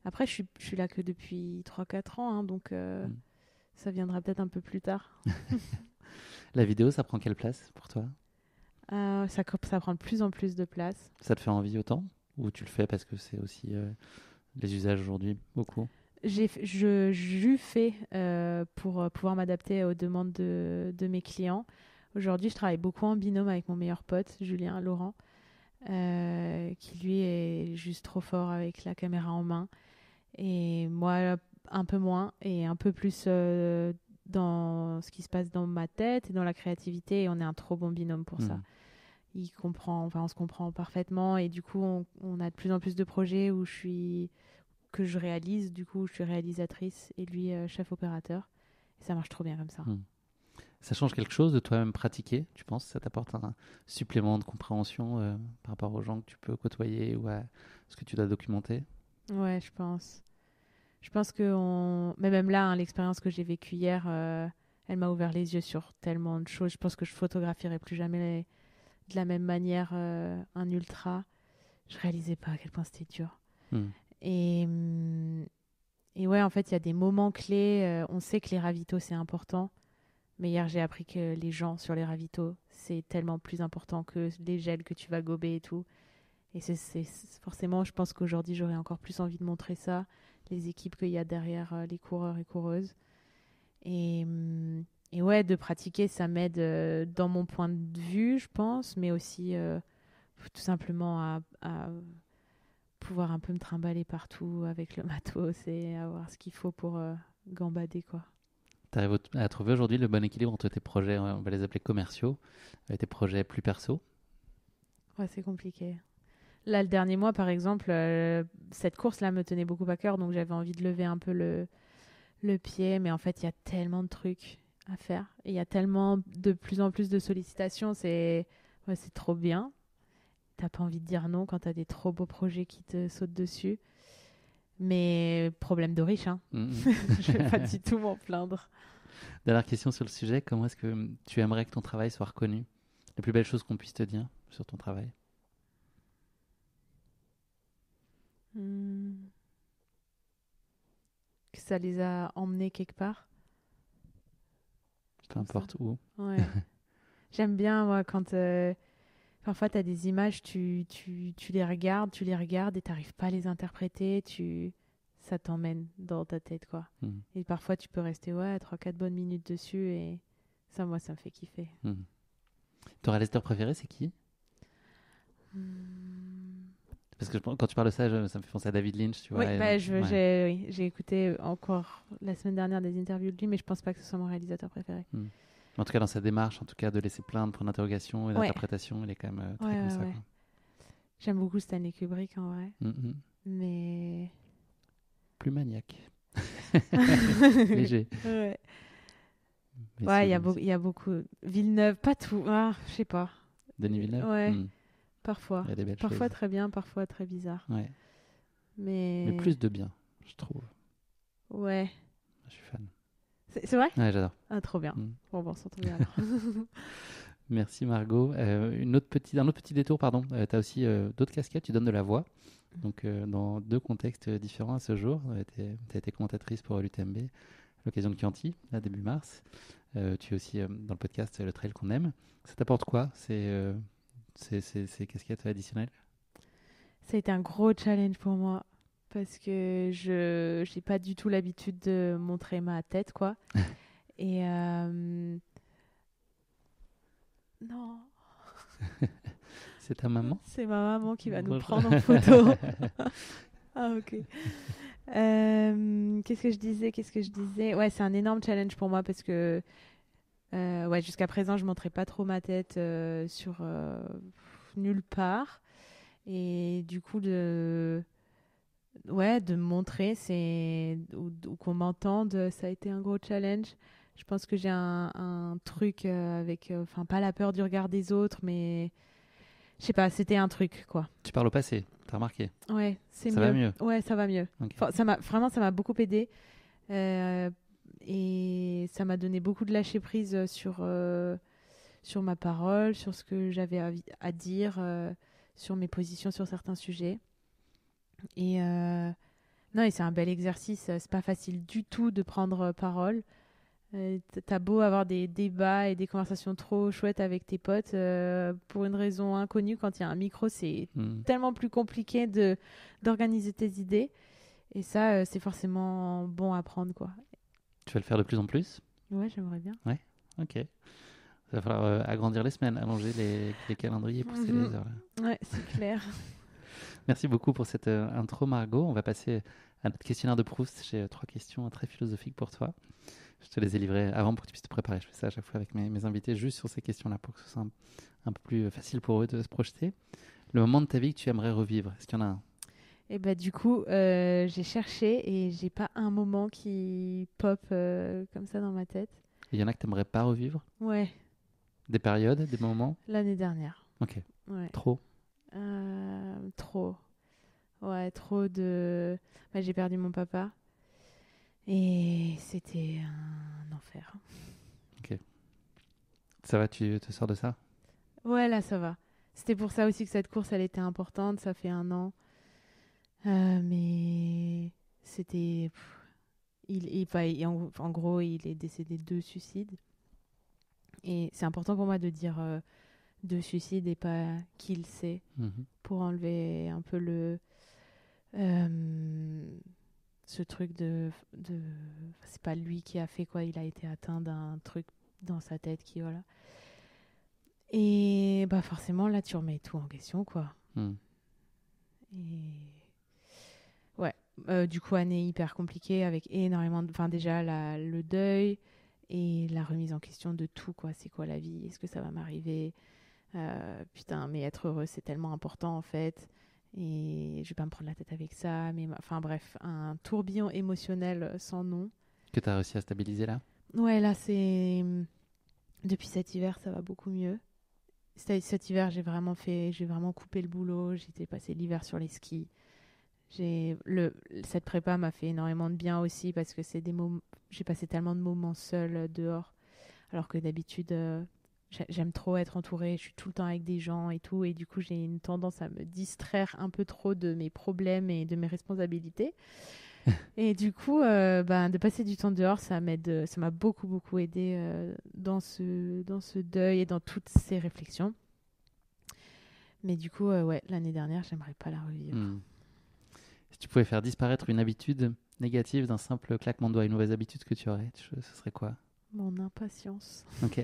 Après, je suis là que depuis 3 4 ans, hein, donc Mm. ça viendra peut-être un peu plus tard. La vidéo, ça prend quelle place pour toi? Ça prend de plus en plus de place. Ça te fait envie autant? Ou tu le fais parce que c'est aussi les usages aujourd'hui, beaucoup? J'eus fait pour pouvoir m'adapter aux demandes de mes clients. Aujourd'hui, je travaille beaucoup en binôme avec mon meilleur pote, Julien Laurent, qui lui est juste trop fort avec la caméra en main. Et moi, un peu moins et un peu plus dans ce qui se passe dans ma tête et dans la créativité. Et on est un trop bon binôme pour ça. Mm. Il comprend, enfin, on se comprend parfaitement. Et du coup, on a de plus en plus de projets que je réalise. Du coup, je suis réalisatrice et lui, chef opérateur. Et ça marche trop bien comme ça. Mm. Ça change quelque chose de toi-même pratiquer? Tu penses que ça t'apporte un supplément de compréhension par rapport aux gens que tu peux côtoyer ou à ce que tu dois documenter? Ouais, je pense. Je pense mais même là, hein, l'expérience que j'ai vécue hier, elle m'a ouvert les yeux sur tellement de choses. Je pense que je photographierai plus jamais de la même manière un ultra. Je réalisais pas à quel point c'était dur. Mm. Et, et ouais, en fait, il y a des moments clés. On sait que les ravitaux, c'est important. Mais hier, j'ai appris que les gens sur les ravitaux, c'est tellement plus important que les gels que tu vas gober et tout. Et forcément, je pense qu'aujourd'hui, j'aurais encore plus envie de montrer ça, les équipes qu'il y a derrière les coureurs et coureuses. Et ouais, de pratiquer, ça m'aide dans mon point de vue, je pense, mais aussi tout simplement à pouvoir un peu me trimballer partout avec le matos et avoir ce qu'il faut pour gambader, quoi. Tu arrives à trouver aujourd'hui le bon équilibre entre tes projets, on va les appeler commerciaux, et tes projets plus perso? Ouais, c'est compliqué. Là, le dernier mois, par exemple, cette course-là me tenait beaucoup à cœur, donc j'avais envie de lever un peu le pied, mais en fait, il y a tellement de trucs à faire. Et il y a tellement de plus en plus de sollicitations, c'est trop bien. T'as pas envie de dire non quand t'as des trop beaux projets qui te sautent dessus. Mais problème de riche, hein. Mm, Je vais pas du tout m'en plaindre. Dernière question sur le sujet, comment est-ce que tu aimerais que ton travail soit reconnu? Les plus belles choses qu'on puisse te dire sur ton travail? Hmm. Que ça les a emmenés quelque part. Peu Comme ça. importe où. Ouais. J'aime bien, moi, quand parfois tu as des images, tu les regardes et t'arrives pas à les interpréter, ça t'emmène dans ta tête, quoi. Mm, Et parfois tu peux rester, ouais, 3 4 bonnes minutes dessus et ça, moi, ça me fait kiffer. mm. Ton réalisateur préféré, c'est qui? Hmm. Parce que quand tu parles de ça, ça me fait penser à David Lynch, tu vois. Oui, bah, Ouais. j'ai écouté encore la semaine dernière des interviews de lui, mais je pense pas que ce soit mon réalisateur préféré. Mm. En tout cas, dans sa démarche, en tout cas, de laisser plein de points d'interrogation et Ouais, d'interprétation, il est quand même ouais, très comme ouais, ça, ouais. quoi. J'aime beaucoup Stanley Kubrick en vrai, Mm, mm. mais Plus maniaque. Léger. ouais. Mais Ouais, c'est lui il aussi. y a beaucoup. Villeneuve, pas tout. Ah, je sais pas. Denis Villeneuve. Ouais, Mm. parfois. Il y a des belles Parfois choses. très bien, parfois très bizarre. Ouais. Mais Mais plus de bien, je trouve. ouais. Je suis fan. C'est vrai? Ouais, j'adore. Ah, trop bien. Mm. Bon, on s'entend bien alors. Merci Margot. Un autre petit détour, pardon. Tu as aussi d'autres casquettes, tu donnes de la voix. Donc, dans deux contextes différents à ce jour. Tu as été commentatrice pour l'UTMB, à l'occasion de Chianti, là, début mars. Tu es aussi dans le podcast Le Trail qu'on aime. Ça t'apporte quoi, ces casquettes additionnelles? Ça a été un gros challenge pour moi. parce que je j'ai pas du tout l'habitude de montrer ma tête, quoi. Et non, C'est ta maman? c'est ma maman qui va nous Bonjour. prendre en photo. Ah, ok. Qu'est-ce que je disais? Qu'est-ce que je disais? Ouais, c'est un énorme challenge pour moi parce que ouais, jusqu'à présent, je montrais pas trop ma tête sur nulle part. Et du coup, de me montrer, ou qu'on m'entende, ça a été un gros challenge. Je pense que j'ai un truc avec, enfin, pas la peur du regard des autres, mais je sais pas, c'était un truc, quoi. Tu parles au passé, t'as remarqué? Ouais, c'est Ça va mieux. mieux? Ouais, ça va mieux. Ok. Enfin, ça m'a beaucoup aidé. Euh, et ça m'a donné beaucoup de lâcher prise sur ma parole, sur ce que j'avais à dire, sur mes positions sur certains sujets. Et non, et c'est un bel exercice. C'est pas facile du tout de prendre parole. T'as beau avoir des débats et des conversations trop chouettes avec tes potes, pour une raison inconnue, quand il y a un micro, c'est Hmm. tellement plus compliqué d'organiser tes idées. Et ça, c'est forcément bon à prendre, quoi. Tu vas le faire de plus en plus? Ouais, j'aimerais bien. Ok. Il va falloir agrandir les semaines, allonger les calendriers, pousser les Mhm. heures. Là. Ouais, c'est clair. Merci beaucoup pour cette intro, Margot. On va passer à notre questionnaire de Proust. J'ai 3 questions très philosophiques pour toi. Je te les ai livrées avant pour que tu puisses te préparer. Je fais ça à chaque fois avec mes invités, juste sur ces questions-là, pour que ce soit un peu plus facile pour eux de se projeter. Le moment de ta vie que tu aimerais revivre, est-ce qu'il y en a un? Et bah du coup, j'ai cherché et j'ai pas un moment qui pop comme ça dans ma tête. Il y en a que tu n'aimerais pas revivre? Ouais, Des périodes, des moments? l'année dernière. Ok. Ouais. Trop? Trop. Ouais, trop de... Ouais, j'ai perdu mon papa et c'était un enfer. Ça va, tu te sors de ça? Ouais, là, ça va. C'était pour ça aussi que cette course, elle était importante. Ça fait 1 an. Mais c'était... en gros, il est décédé de suicide. Et c'est important pour moi de dire de suicide et pas qu'il sait, Mhm. pour enlever un peu euh, ce truc de c'est pas lui qui a fait, quoi, il a été atteint d'un truc dans sa tête qui, voilà. Et bah forcément là tu remets tout en question, quoi. Mhm. Et ouais, du coup année hyper compliquée avec énormément de... Enfin déjà le deuil et la remise en question de tout, quoi. C'est quoi la vie? Est-ce que ça va m'arriver? Putain, mais être heureux, c'est tellement important, en fait. Et je vais pas me prendre la tête avec ça. Mais enfin bref, un tourbillon émotionnel sans nom. Que tu as réussi à stabiliser là? Ouais, là, c'est... Depuis cet hiver, ça va beaucoup mieux. Cet hiver, j'ai vraiment coupé le boulot. J'étais passé l'hiver sur les skis. Cette prépa m'a fait énormément de bien aussi parce que j'ai passé tellement de moments seul dehors. Alors que d'habitude, j'aime trop être entourée, je suis tout le temps avec des gens et tout, et du coup j'ai une tendance à me distraire un peu trop de mes problèmes et de mes responsabilités. Et du coup, de passer du temps dehors, ça m'a beaucoup beaucoup aidé dans ce deuil et dans toutes ces réflexions. Mais du coup, ouais, l'année dernière, j'aimerais pas la revivre. Hmm. Si tu pouvais faire disparaître une habitude négative d'un simple claquement de doigts, une mauvaise habitude que tu aurais, ce serait quoi? Mon impatience. Ok.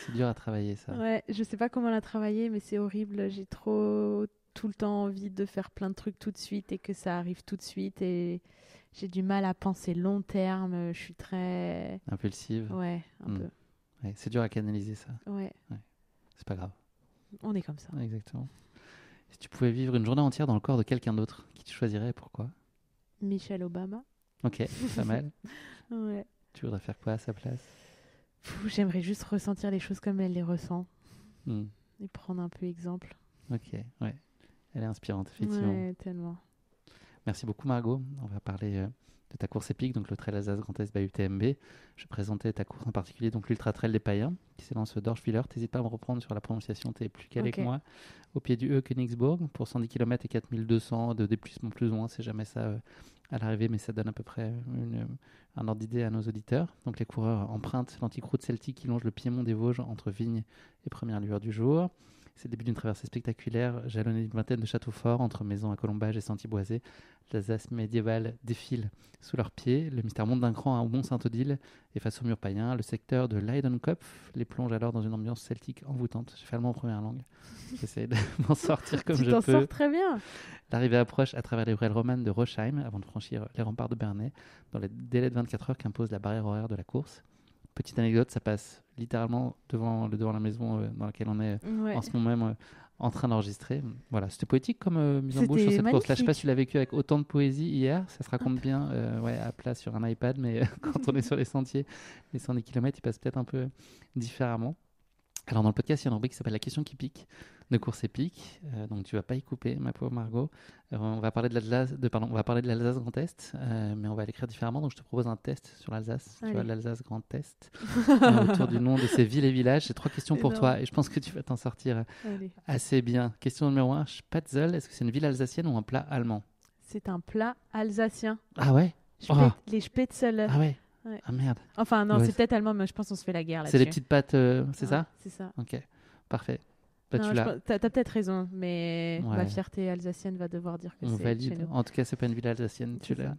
C'est dur à travailler ça. Ouais, je sais pas comment la travailler, mais c'est horrible. J'ai trop tout le temps envie de faire plein de trucs tout de suite et que ça arrive tout de suite, et j'ai du mal à penser long terme. Je suis très... Impulsive. Ouais, un Hmm. peu. Ouais, c'est dur à canaliser ça. Ouais, C'est pas grave. on est comme ça. Exactement. Si tu pouvais vivre une journée entière dans le corps de quelqu'un d'autre, qui tu choisirais et pourquoi? Michelle Obama. Ok, pas mal. Ouais. Tu voudrais faire quoi à sa place? J'aimerais juste ressentir les choses comme elle les ressent Hmm. et prendre un peu exemple. Ok, ouais. Elle est inspirante, effectivement. Ouais, tellement. Merci beaucoup, Margot. On va parler de ta course épique, donc le Trail Alsace Grand Est by UTMB. Je vais présenter ta course en particulier, donc l'Ultra Trail des Païens, qui s'élance Dorschwiller. N'hésite pas à me reprendre sur la prononciation, tu es plus calé que moi. Au pied du Königsburg, pour 110 km et 4200 de déplacement plus ou moins, c'est jamais ça à l'arrivée, mais ça donne à peu près un ordre d'idée à nos auditeurs. Donc les coureurs empruntent l'anticroute celtique qui longe le piémont des Vosges entre Vignes et première lueur du jour. C'est le début d'une traversée spectaculaire, jalonnée d'une vingtaine de châteaux forts, entre maisons à colombages et sentiers boisés. L'Alsace médiévale défile sous leurs pieds. Le mystère monte d'un cran à Mont-Saint-Odile et face au mur païen. Le secteur de Leidenkopf les plonge alors dans une ambiance celtique envoûtante. J'ai fait allemand en première langue. J'essaie de m'en sortir comme Tu je t'en peux. sors très bien. L'arrivée approche à travers les ruelles romanes de Rochheim avant de franchir les remparts de Bernay dans les délais de 24 heures qu'impose la barrière horaire de la course. Petite anecdote, ça passe littéralement devant la maison dans laquelle on est Ouais. en ce moment même en train d'enregistrer. Voilà, c'était poétique comme mise en bouche sur C'était cette course. Là, je sais pas magnifique. si tu l'as vécu avec autant de poésie hier. Ça se raconte bien à plat sur un iPad, mais quand on est sur les sentiers, les 110 km, ils passent peut-être un peu différemment. Alors dans le podcast, il y a une rubrique qui s'appelle La question qui pique de course épique. Donc tu vas pas y couper, ma pauvre Margot. On va parler de l'Alsace Grand Est, mais on va l'écrire différemment. Donc je te propose un test sur l'Alsace. Tu vois, Allez. l'Alsace Grand Est, autour du nom de ces villes et villages. J'ai 3 questions pour Énorme. toi et je pense que tu vas t'en sortir Allez. assez bien. Question numéro 1, Spatzel. Est-ce que c'est une ville alsacienne ou un plat allemand? C'est un plat alsacien. Ah ouais? Les Spätzle. Ah ouais? Ouais. Ah merde. Enfin, non, Ouais, c'est peut-être allemand, mais je pense qu'on se fait la guerre là-dessus. c'est des petites pâtes, c'est Ouais, ça? C'est ça. Ok, parfait. Bah, Non, tu l'as. t'as peut-être raison, mais Ouais. ma fierté alsacienne va devoir dire que On c'est chez valide. nous. En tout cas, c'est pas une ville alsacienne. Tu C'est l'as. ça.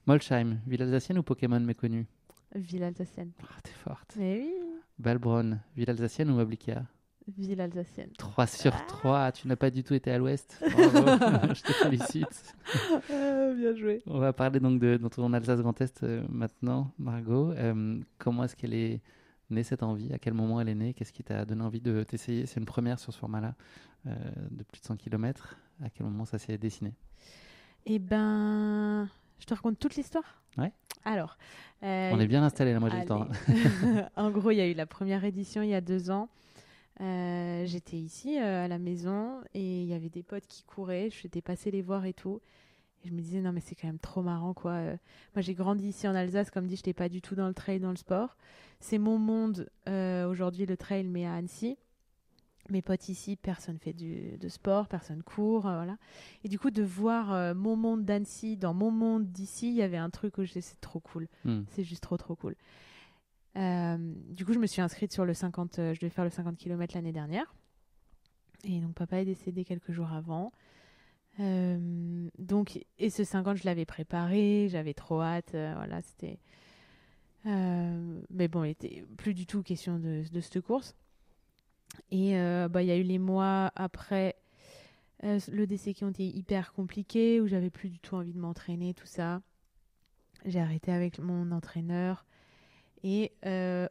Molsheim, ville alsacienne ou Pokémon méconnu? Ville alsacienne. Ah, t'es forte. Mais oui, Balbronn, ville alsacienne ou Moblica? ville alsacienne. 3 sur 3, tu n'as pas du tout été à l'ouest. Bravo, je te félicite. Bien joué. On va parler donc de ton Alsace Grand Est maintenant, Margot. Comment est-ce qu'elle est née cette envie? À quel moment elle est née? Qu'est-ce qui t'a donné envie de t'essayer? C'est une première sur ce format-là de plus de 100 km. À quel moment ça s'est dessiné? Eh ben, je te raconte toute l'histoire. Ouais. Alors, On est bien installé là, moi j'ai le allez. temps. En gros, il y a eu la première édition il y a 2 ans. J'étais ici à la maison et il y avait des potes qui couraient. Je suis passée les voir et tout. Et je me disais, non, mais c'est quand même trop marrant, quoi. Moi, j'ai grandi ici en Alsace. Comme dit, je n'étais pas du tout dans le trail, dans le sport. C'est mon monde aujourd'hui, le trail, mais à Annecy. Mes potes ici, personne fait de sport, personne court, voilà. Et du coup, de voir mon monde d'Annecy dans mon monde d'ici, il y avait un truc où c'est trop cool. C'est juste trop, trop cool. Du coup, je me suis inscrite sur le 50, je devais faire le 50 km l'année dernière. Et donc, papa est décédé quelques jours avant. Et ce 50, je l'avais préparé, j'avais trop hâte. Voilà, c'était. Mais bon, il n'était plus du tout question de cette course. Et il y a eu les mois après le décès qui ont été hyper compliqués, où j'avais plus du tout envie de m'entraîner, tout ça. J'ai arrêté avec mon entraîneur. Et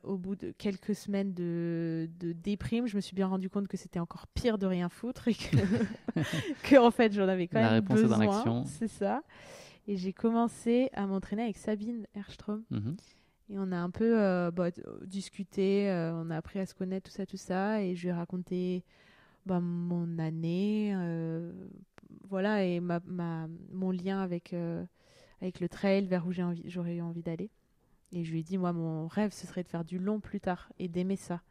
au bout de quelques semaines de déprime, je me suis bien rendu compte que c'était encore pire de rien foutre et que en fait, j'en avais quand La même réponse est dans besoin. l'action. C'est ça. Et j'ai commencé à m'entraîner avec Sabine Erstrom. Mhm. Et on a un peu discuté, on a appris à se connaître, tout ça. Et je lui ai raconté mon année, voilà, et mon lien avec le trail, vers où j'aurais eu envie d'aller. Et je lui ai dit, moi, mon rêve, ce serait de faire du long plus tard et d'aimer ça.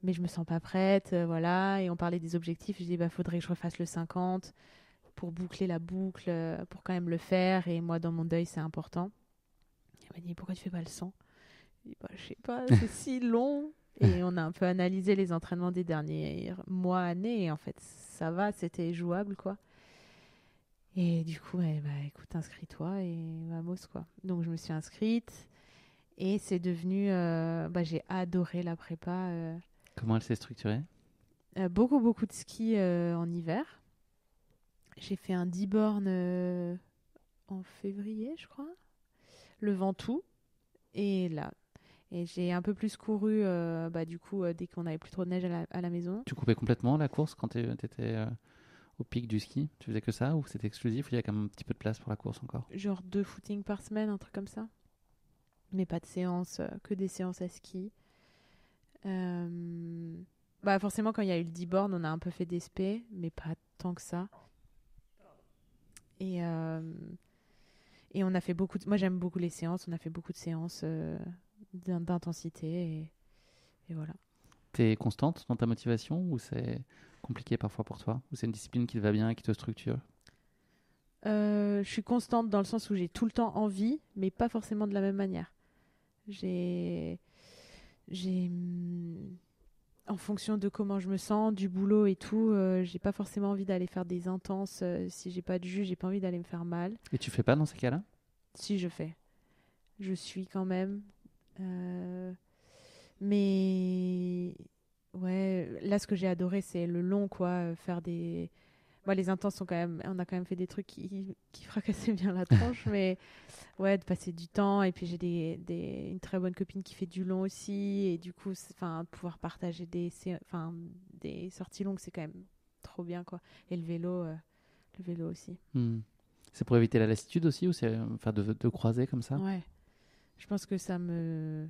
Mais je me sens pas prête, voilà. Et on parlait des objectifs. Je lui ai dit, faudrait que je refasse le 50 pour boucler la boucle, pour quand même le faire. Et moi, dans mon deuil, c'est important. Elle m'a dit, pourquoi tu fais pas le 100? Je lui ai dit, je sais pas, c'est si long. Et on a un peu analysé les entraînements des derniers mois, années. Et en fait, ça va, c'était jouable, quoi. Et du coup, écoute, inscris-toi et vamos, quoi. Donc, je me suis inscrite. Et c'est devenu... j'ai adoré la prépa. Comment elle s'est structurée? Beaucoup, beaucoup de ski en hiver. J'ai fait un 10 bornes en février, je crois. Le Ventoux. Et là. Et j'ai un peu plus couru, du coup, dès qu'on n'avait plus trop de neige à la maison. Tu coupais complètement la course quand tu étais au pic du ski? Tu faisais que ça ou c'était exclusif? Il y a quand même un petit peu de place pour la course encore? Genre 2 footings par semaine, un truc comme ça. Mais pas de séance, que des séances à ski. Forcément, quand il y a eu le 10 bornes, on a un peu fait des spé, mais pas tant que ça. Et on a fait beaucoup moi, j'aime beaucoup les séances. On a fait beaucoup de séances d'intensité. Et voilà. T'es constante dans ta motivation ou c'est compliqué parfois pour toi? Ou c'est une discipline qui te va bien et qui te structure? Je suis constante dans le sens où j'ai tout le temps envie, mais pas forcément de la même manière. en fonction de comment je me sens, du boulot et tout. J'ai pas forcément envie d'aller faire des intenses. Si j'ai pas de jus, j'ai pas envie d'aller me faire mal. Et tu fais pas dans ces cas-là? Si je fais, je suis quand même. Euh, mais ouais, là, ce que j'ai adoré, c'est le long, quoi. Faire des. Bon, les intenses sont quand même. On a quand même fait des trucs qui fracassaient bien la tronche, mais ouais, de passer du temps. Et puis j'ai une très bonne copine qui fait du long aussi. Et du coup, enfin, pouvoir partager enfin, des sorties longues, c'est quand même trop bien, quoi. Et le vélo aussi. Hmm. C'est pour éviter la lassitude aussi ou c'est enfin de croiser comme ça? Ouais, je pense que ça me.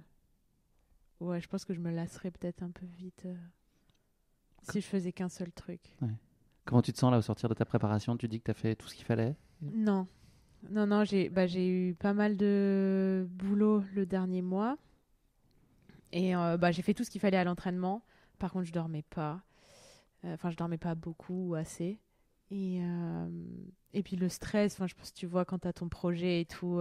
Ouais, je pense que je me lasserais peut-être un peu vite si je faisais qu'un seul truc. Ouais. Comment tu te sens là au sortir de ta préparation? Tu dis que tu as fait tout ce qu'il fallait? Non, non, j'ai eu pas mal de boulot le dernier mois. Et j'ai fait tout ce qu'il fallait à l'entraînement. Par contre, je dormais pas. Enfin, je dormais pas beaucoup ou assez. Et puis le stress, enfin, je pense que tu vois quand tu as ton projet et tout,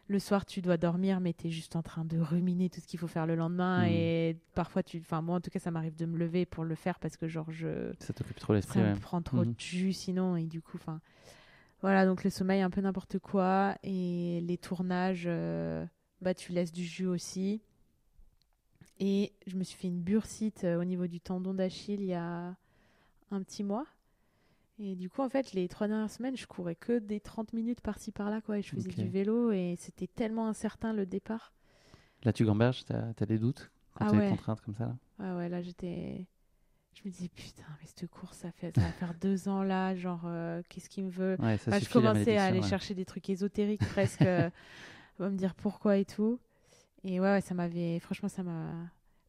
le soir tu dois dormir, mais tu es juste en train de ruminer tout ce qu'il faut faire le lendemain. Hmm. Et parfois, enfin, moi en tout cas, ça m'arrive de me lever pour le faire parce que genre, Ça t'occupe trop l'esprit, ça me ouais. prend trop de Mhm. jus sinon. Et du coup, enfin, voilà, donc le sommeil, un peu n'importe quoi. Et les tournages, tu laisses du jus aussi. Et je me suis fait une bursite au niveau du tendon d'Achille il y a un petit mois. Et du coup, en fait, les 3 dernières semaines, je courais que des 30 minutes par-ci par-là, quoi. Et je faisais Ok. du vélo et c'était tellement incertain le départ. Là, tu gamberges, t'as des doutes quand Ah tu es ouais, contrainte comme ça là? ouais, là j'étais. Je me disais, putain, mais cette course, ça va faire 2 ans là, genre, qu'est-ce qu'il me veut? Ouais, ça Enfin, je suffit la commençais à malédiction. aller Ouais. chercher des trucs ésotériques presque, à me dire pourquoi et tout. Et ouais, ça m'avait. Franchement, ça m'a.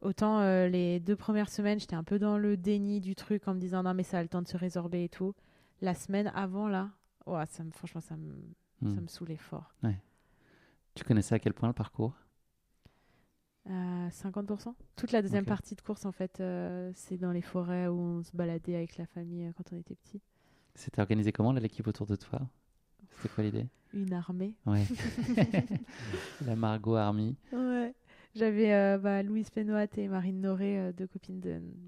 Autant les 2 premières semaines, j'étais un peu dans le déni du truc en me disant non, mais ça a le temps de se résorber et tout. La semaine avant, là, ouais, franchement, Hmm. ça me saoulait fort. Ouais. Tu connaissais à quel point le parcours? 50%. Toute la deuxième Ok. partie de course, en fait, c'est dans les forêts où on se baladait avec la famille quand on était petit. C'était organisé comment là, l'équipe autour de toi? C'était quoi l'idée? Une armée. Ouais. La Margot Army. Ouais. J'avais Louise Pénoat et Marine Noré, deux copines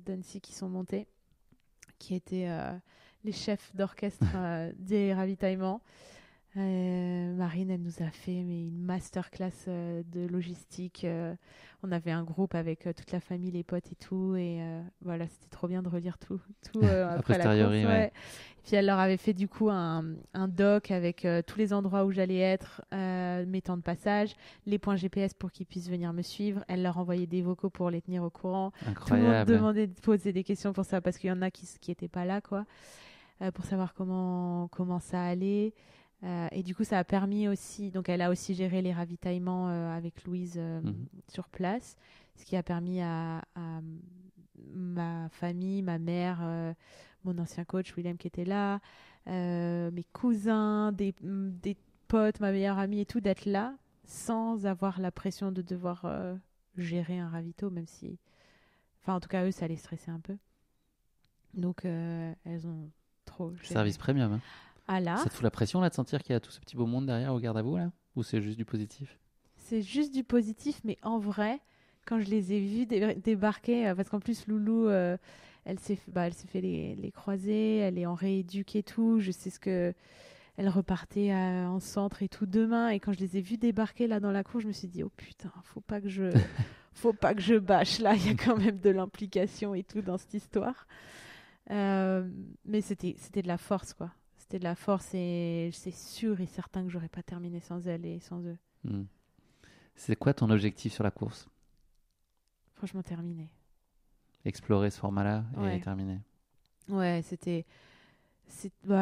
d'Annecy qui sont montées, qui étaient les chefs d'orchestre des ravitaillements. Marine, elle nous a fait une masterclass de logistique. On avait un groupe avec toute la famille, les potes et tout. Et voilà, c'était trop bien de relire tout A après la course. posteriori, ouais. Ouais. Puis elle leur avait fait du coup un doc avec tous les endroits où j'allais être, mes temps de passage, les points GPS pour qu'ils puissent venir me suivre. Elle leur envoyait des vocaux pour les tenir au courant. Tout le monde Incroyable. demandait de poser des questions pour ça parce qu'il y en a qui étaient pas là, quoi, pour savoir comment ça allait. Et du coup, ça a permis aussi. Donc, elle a aussi géré les ravitaillements avec Louise Mhm. sur place, ce qui a permis à ma famille, ma mère, mon ancien coach Willem qui était là, mes cousins, des potes, ma meilleure amie et tout, d'être là sans avoir la pression de devoir gérer un ravito, même si. Enfin, en tout cas, eux, ça les stressait un peu. Donc, elles ont trop Service géré. premium, hein. Ah là, Ça te fout la pression là de sentir qu'il y a tout ce petit beau monde derrière au garde à vous là? Ou c'est juste du positif? c'est juste du positif, mais en vrai, quand je les ai vus débarquer, parce qu'en plus, Loulou, elle s'est fait les croisés, elle est en rééduque et tout. Je sais ce que. Elle repartait en centre et tout demain. Et quand je les ai vus débarquer là dans la cour, je me suis dit, oh putain, faut pas que je bâche là. Il y a quand même de l'implication et tout dans cette histoire. Mais c'était de la force, quoi. C'était de la force et c'est sûr et certain que j'aurais pas terminé sans elle et sans eux. Hmm. C'est quoi ton objectif sur la course? Franchement, terminé. Explorer ce format-là et Ouais, terminer. ouais,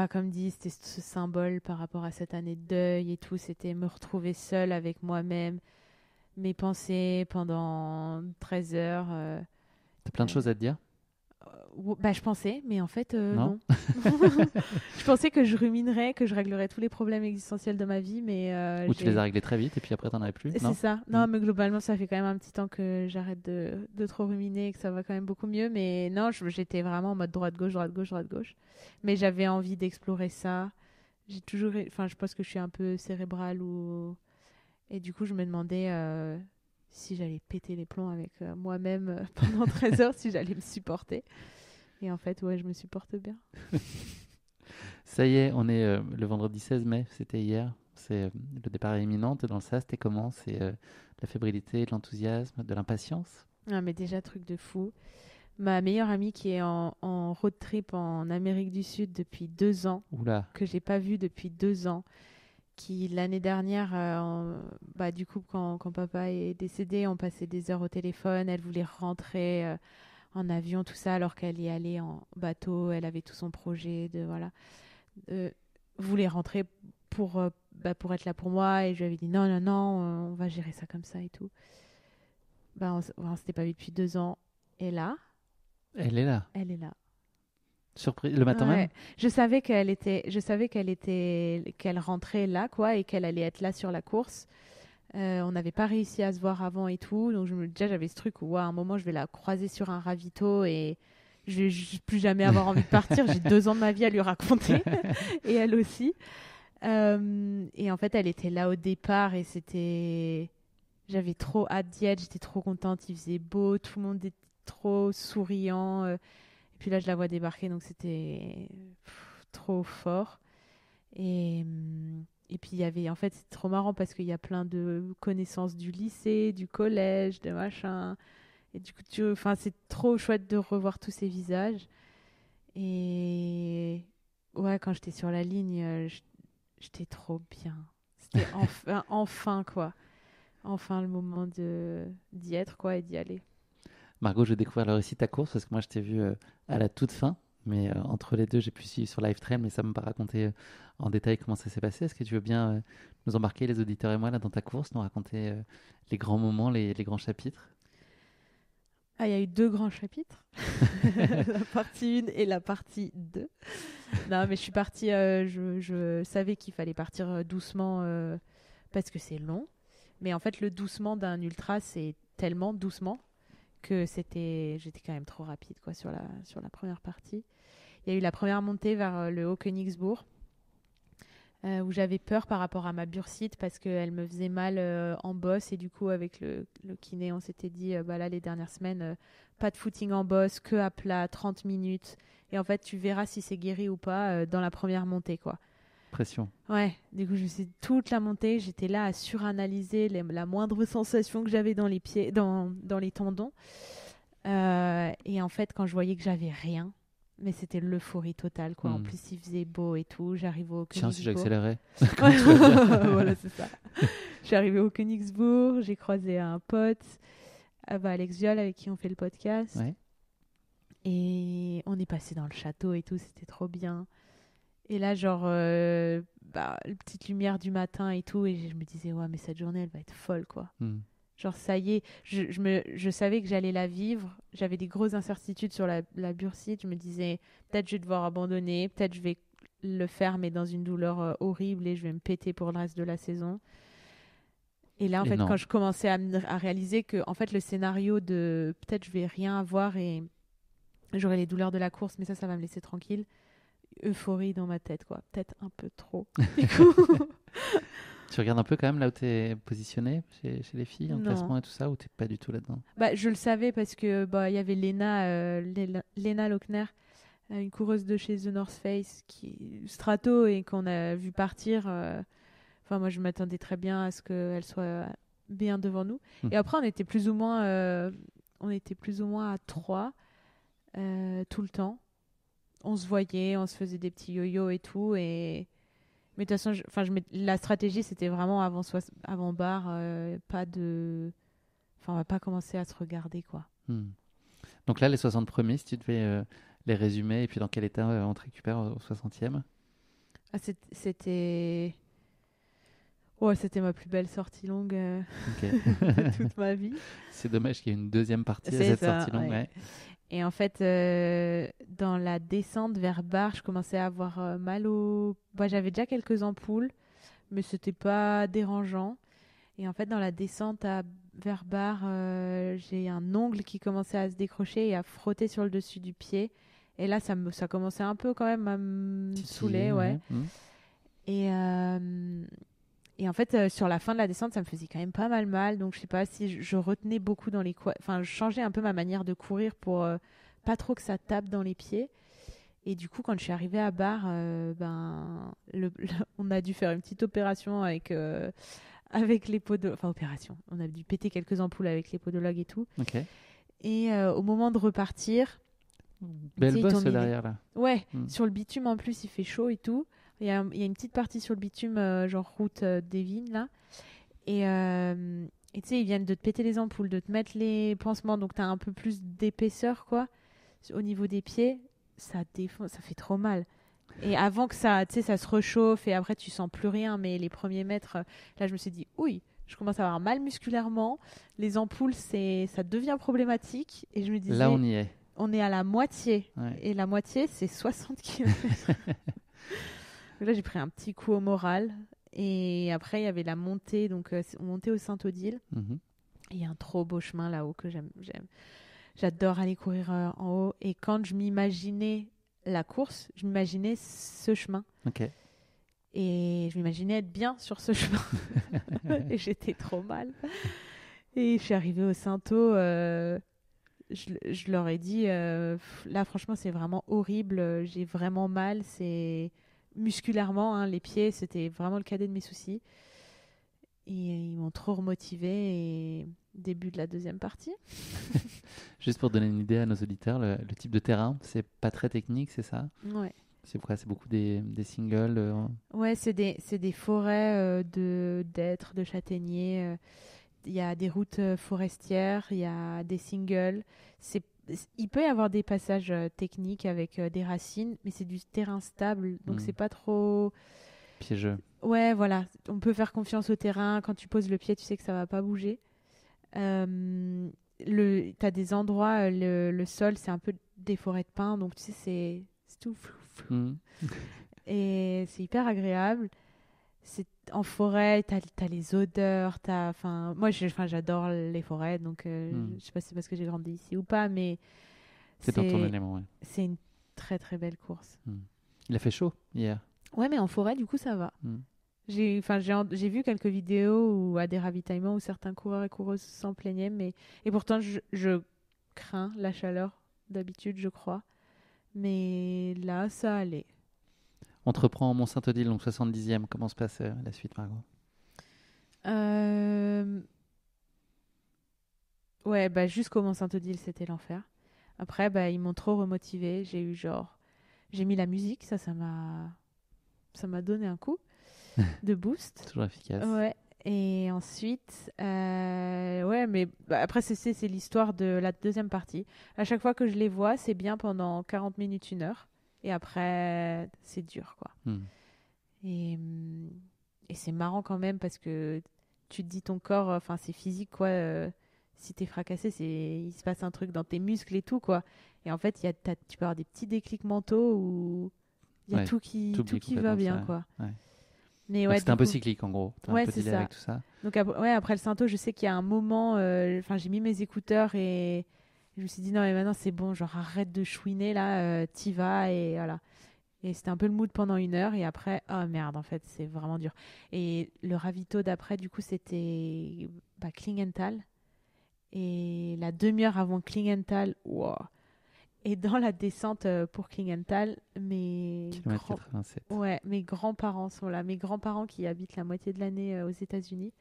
comme dit, c'était ce symbole par rapport à cette année de deuil et tout. C'était me retrouver seule avec moi-même, mes pensées pendant 13 heures. T'as plein de Euh, choses à te dire? je pensais, mais en fait, Non? non. Je pensais que je ruminerais, que je réglerais tous les problèmes existentiels de ma vie, mais Ou tu les as réglés très vite et puis après t'en avais plus? c'est Non? ça. Hmm. Non, mais globalement, ça fait quand même un petit temps que j'arrête de trop ruminer et que ça va quand même beaucoup mieux. Mais non, j'étais vraiment en mode droite-gauche, droite-gauche, droite-gauche. Mais j'avais envie d'explorer ça. J'ai toujours. Enfin, je pense que je suis un peu cérébrale ou. Et du coup, je me demandais si j'allais péter les plombs avec moi-même pendant 13 heures, si j'allais me supporter. Et en fait, ouais, je me supporte bien. Ça y est, on est le vendredi 16 mai, c'était hier. Le départ est imminent. T'es dans le sas, t'es comment? C'est la fébrilité, de l'enthousiasme, de l'impatience? Ah, mais déjà, truc de fou. Ma meilleure amie qui est en road trip en Amérique du Sud depuis 2 ans, Oula, que j'ai pas vue depuis 2 ans, qui l'année dernière, du coup, quand papa est décédé, on passait des heures au téléphone. Elle voulait rentrer en avion, tout ça, alors qu'elle y allait en bateau. Elle avait tout son projet de voilà, voulait rentrer pour être là pour moi. Et je lui avais dit non, non, non, on va gérer ça comme ça et tout. On s'était pas vu depuis 2 ans. Et là, elle est là. elle est là. Surprise, le matin même? Ouais. Qu'elle rentrait là, quoi, et qu'elle allait être là sur la course. On n'avait pas réussi à se voir avant et tout, donc déjà j'avais ce truc où à un moment je vais la croiser sur un ravito et je vais plus jamais avoir envie de partir. J'ai 2 ans de ma vie à lui raconter et elle aussi. Et en fait, elle était là au départ et j'avais trop hâte d'y être, j'étais trop contente, il faisait beau, tout le monde était trop souriant. Et puis là, je la vois débarquer, donc c'était trop fort. Et, et puis, il y avait, en fait, c'est trop marrant parce qu'il y a plein de connaissances du lycée, du collège, de machin. Et du coup, c'est trop chouette de revoir tous ces visages. Et ouais, quand j'étais sur la ligne, j'étais trop bien. C'était enfin, quoi. Enfin, le moment d'y être, quoi, et d'y aller. Margot, je vais découvrir le récit de ta course parce que moi je t'ai vu à la toute fin, mais entre les deux, j'ai pu suivre sur Live mais ça ne m'a pas raconté en détail comment ça s'est passé. Est-ce que tu veux bien nous embarquer, les auditeurs et moi, là dans ta course, nous raconter les grands moments, les grands chapitres? Ah, il y a eu 2 grands chapitres, la partie 1 et la partie 2. Non, mais je suis partie, je savais qu'il fallait partir doucement parce que c'est long. Mais en fait, le doucement d'un ultra, c'est tellement doucement que j'étais quand même trop rapide quoi, sur la première partie. Il y a eu la première montée vers le Haut-Königsbourg où j'avais peur par rapport à ma bursite parce qu'elle me faisait mal en bosse et du coup avec le kiné on s'était dit là les dernières semaines pas de footing en bosse, que à plat, 30 minutes et en fait tu verras si c'est guéri ou pas dans la première montée quoi. Pression. Ouais, du coup je sais toute la montée j'étais là à suranalyser la moindre sensation que j'avais dans les pieds, dans les tendons et en fait quand je voyais que j'avais rien. Mais c'était l'euphorie totale, quoi. En plus, il faisait beau et tout. J'arrive au Tiens, si Königsbourg. j'accélérais. Voilà, c'est ça. Je suis arrivée au Königsbourg, j'ai croisé un pote, Alex Viol, avec qui on fait le podcast. Ouais. Et on est passé dans le château et tout, c'était trop bien. Et là, genre, petite lumière du matin et tout. Et je me disais, ouais, mais cette journée, elle va être folle, quoi. Genre, ça y est, je savais que j'allais la vivre. J'avais des grosses incertitudes sur la bursite. Je me disais, peut-être je vais devoir abandonner, peut-être je vais le faire, mais dans une douleur horrible et je vais me péter pour le reste de la saison. Et là, en fait, non. quand je commençais à réaliser que, en fait, le scénario de peut-être je vais rien avoir et j'aurai les douleurs de la course, mais ça va me laisser tranquille. Euphorie dans ma tête, quoi. Peut-être un peu trop. Du coup. Tu regardes un peu quand même là où tu es positionné chez les filles, en Non. classement et tout ça, ou tu pas du tout là-dedans? Je le savais parce que il y avait Lena Lochner, une coureuse de chez The North Face, qui Strato et qu'on a vu partir. Enfin, moi, je m'attendais très bien à ce qu'elle soit bien devant nous. Et après, on était plus ou moins à 3 tout le temps. On se voyait, on se faisait des petits yo-yo et tout. Mais de toute façon, la stratégie, c'était vraiment avant barre, pas de. Enfin, on va pas commencer à se regarder, quoi. Donc là, les 60 premiers, si tu devais les résumer, et puis dans quel état on te récupère au 60e? C'était. Ouais, c'était ma plus belle sortie longue de toute ma vie. C'est dommage qu'il y ait une deuxième partie à C'est cette ça, sortie longue. ouais. Ouais. Et en fait, dans la descente vers Bar, je commençais à avoir mal au. J'avais déjà quelques ampoules, mais c'était pas dérangeant. Et en fait, dans la descente vers Bar, j'ai un ongle qui commençait à se décrocher et à frotter sur le dessus du pied. Et là, ça commençait un peu quand même à me saouler, ouais. Et en fait, sur la fin de la descente, ça me faisait quand même pas mal. Donc, je sais pas si je retenais beaucoup dans les coins. Enfin, je changeais un peu ma manière de courir pour pas trop que ça tape dans les pieds. Et du coup, quand je suis arrivée à Bar, on a dû faire une petite opération avec les podologues. Enfin, opération. On a dû péter quelques ampoules avec les podologues et tout. Ok. Et au moment de repartir, Belle tu sais, bosse derrière là. ouais, sur le bitume en plus, il fait chaud et tout. Il y a une petite partie sur le bitume, genre route des Vignes, là. Et tu sais, ils viennent de te péter les ampoules, de te mettre les pansements, donc tu as un peu plus d'épaisseur, quoi, au niveau des pieds. Ça défonce, ça fait trop mal. Et avant que ça, tu sais, ça se réchauffe et après tu sens plus rien, mais les premiers mètres, là, je me suis dit, oui, je commence à avoir mal musculairement. Les ampoules, ça devient problématique. Et je me disais, là, on y est. On est à la moitié. Ouais. Et la moitié, c'est 60 km. Là, j'ai pris un petit coup au moral. Et après, il y avait la montée. Donc, on montait au Saint-Odile. Mhm. Il y a un trop beau chemin là-haut que j'aime. J'adore aller courir en haut. Et quand je m'imaginais la course, je m'imaginais ce chemin. Ok. Et je m'imaginais être bien sur ce chemin. Et j'étais trop mal. Et je suis arrivée au Saint-O. Je leur ai dit, là franchement c'est vraiment horrible, j'ai vraiment mal, c'est musculairement, hein, les pieds, c'était vraiment le cadet de mes soucis. Et ils m'ont trop remotivée et début de la deuxième partie. Juste pour donner une idée à nos auditeurs, le type de terrain, c'est pas très technique, c'est ça? Ouais. C'est quoi? C'est beaucoup des singles Ouais, c'est des forêts d'hêtres, de châtaigniers. Il y a des routes forestières, il y a des singles. Il peut y avoir des passages techniques avec des racines, mais c'est du terrain stable, donc c'est pas trop piégeux. Ouais, voilà. On peut faire confiance au terrain. Quand tu poses le pied, tu sais que ça va pas bouger. T'as des endroits, le sol, c'est un peu des forêts de pins, donc tu sais, c'est tout flou, flou. Et c'est hyper agréable. C'est en forêt, t'as les odeurs, moi j'adore les forêts, donc je sais pas si c'est parce que j'ai grandi ici ou pas, mais c'est dans ton élément, ouais. C'est une très très belle course. Il a fait chaud hier. Ouais, mais en forêt, du coup, ça va. J'ai vu quelques vidéos où, à des ravitaillements où certains coureurs et coureuses s'en plaignaient, et pourtant je crains la chaleur d'habitude, je crois. Mais là, ça allait. On te reprend Mont-Saint-Odile, donc 70e. Comment se passe la suite, Margot? Ouais, bah, jusqu'au Mont-Saint-Odile, c'était l'enfer. Après, bah, ils m'ont trop remotivée. J'ai mis la musique, ça m'a donné un coup de boost. Toujours efficace. Ouais. Et ensuite, ouais, mais après, c'est l'histoire de la deuxième partie. À chaque fois que je les vois, c'est bien pendant 40 minutes, 1 heure. Et après, c'est dur, quoi. Et c'est marrant quand même parce que tu te dis ton corps, enfin, c'est physique, quoi. Si t'es fracassé, il se passe un truc dans tes muscles et tout, quoi. Et en fait, tu peux avoir des petits déclics mentaux où il y a tout qui va bien, quoi. Ouais. Mais donc ouais, c'était un peu cyclique en gros. Ouais, un peu c'est ça. Avec tout ça. Donc après le Saint-O, je sais qu'il y a un moment, j'ai mis mes écouteurs et je me suis dit non mais maintenant c'est bon, genre arrête de chouiner là, t'y vas et voilà. Et c'était un peu le mood pendant 1 heure et après, oh merde, en fait c'est vraiment dur. Et le ravito d'après, du coup, c'était Klingenthal. Et la demi-heure avant Klingenthal, wow. Et dans la descente pour Klingenthal, mes grands-parents sont là. Mes grands-parents qui habitent la moitié de l'année aux États-Unis,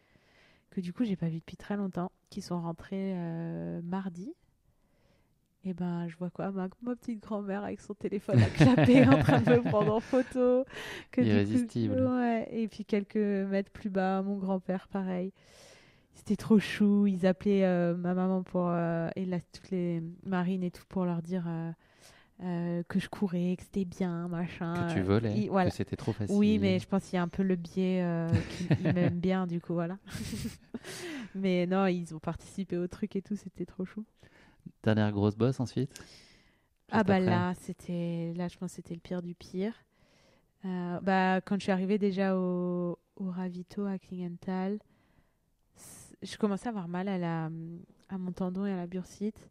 que du coup, j'ai pas vu depuis très longtemps, qui sont rentrés mardi. Et ben, je vois quoi, ma petite grand-mère avec son téléphone à clapper en train de me prendre en photo. Irrésistible. Ouais. Et puis quelques mètres plus bas, mon grand-père, pareil. C'était trop chou. Ils appelaient ma maman et toutes les marines et tout pour leur dire que je courais, que c'était bien, machin. Que tu volais, voilà. que c'était trop facile. Oui, mais je pense qu'il y a un peu le biais qu'ils m'aiment bien, du coup, voilà. Mais non, ils ont participé au truc et tout, c'était trop chou. Dernière grosse bosse ensuite? Là, je pense que c'était le pire du pire. Quand je suis arrivée déjà au ravito à Klingenthal, je commençais à avoir mal à mon tendon et à la bursite.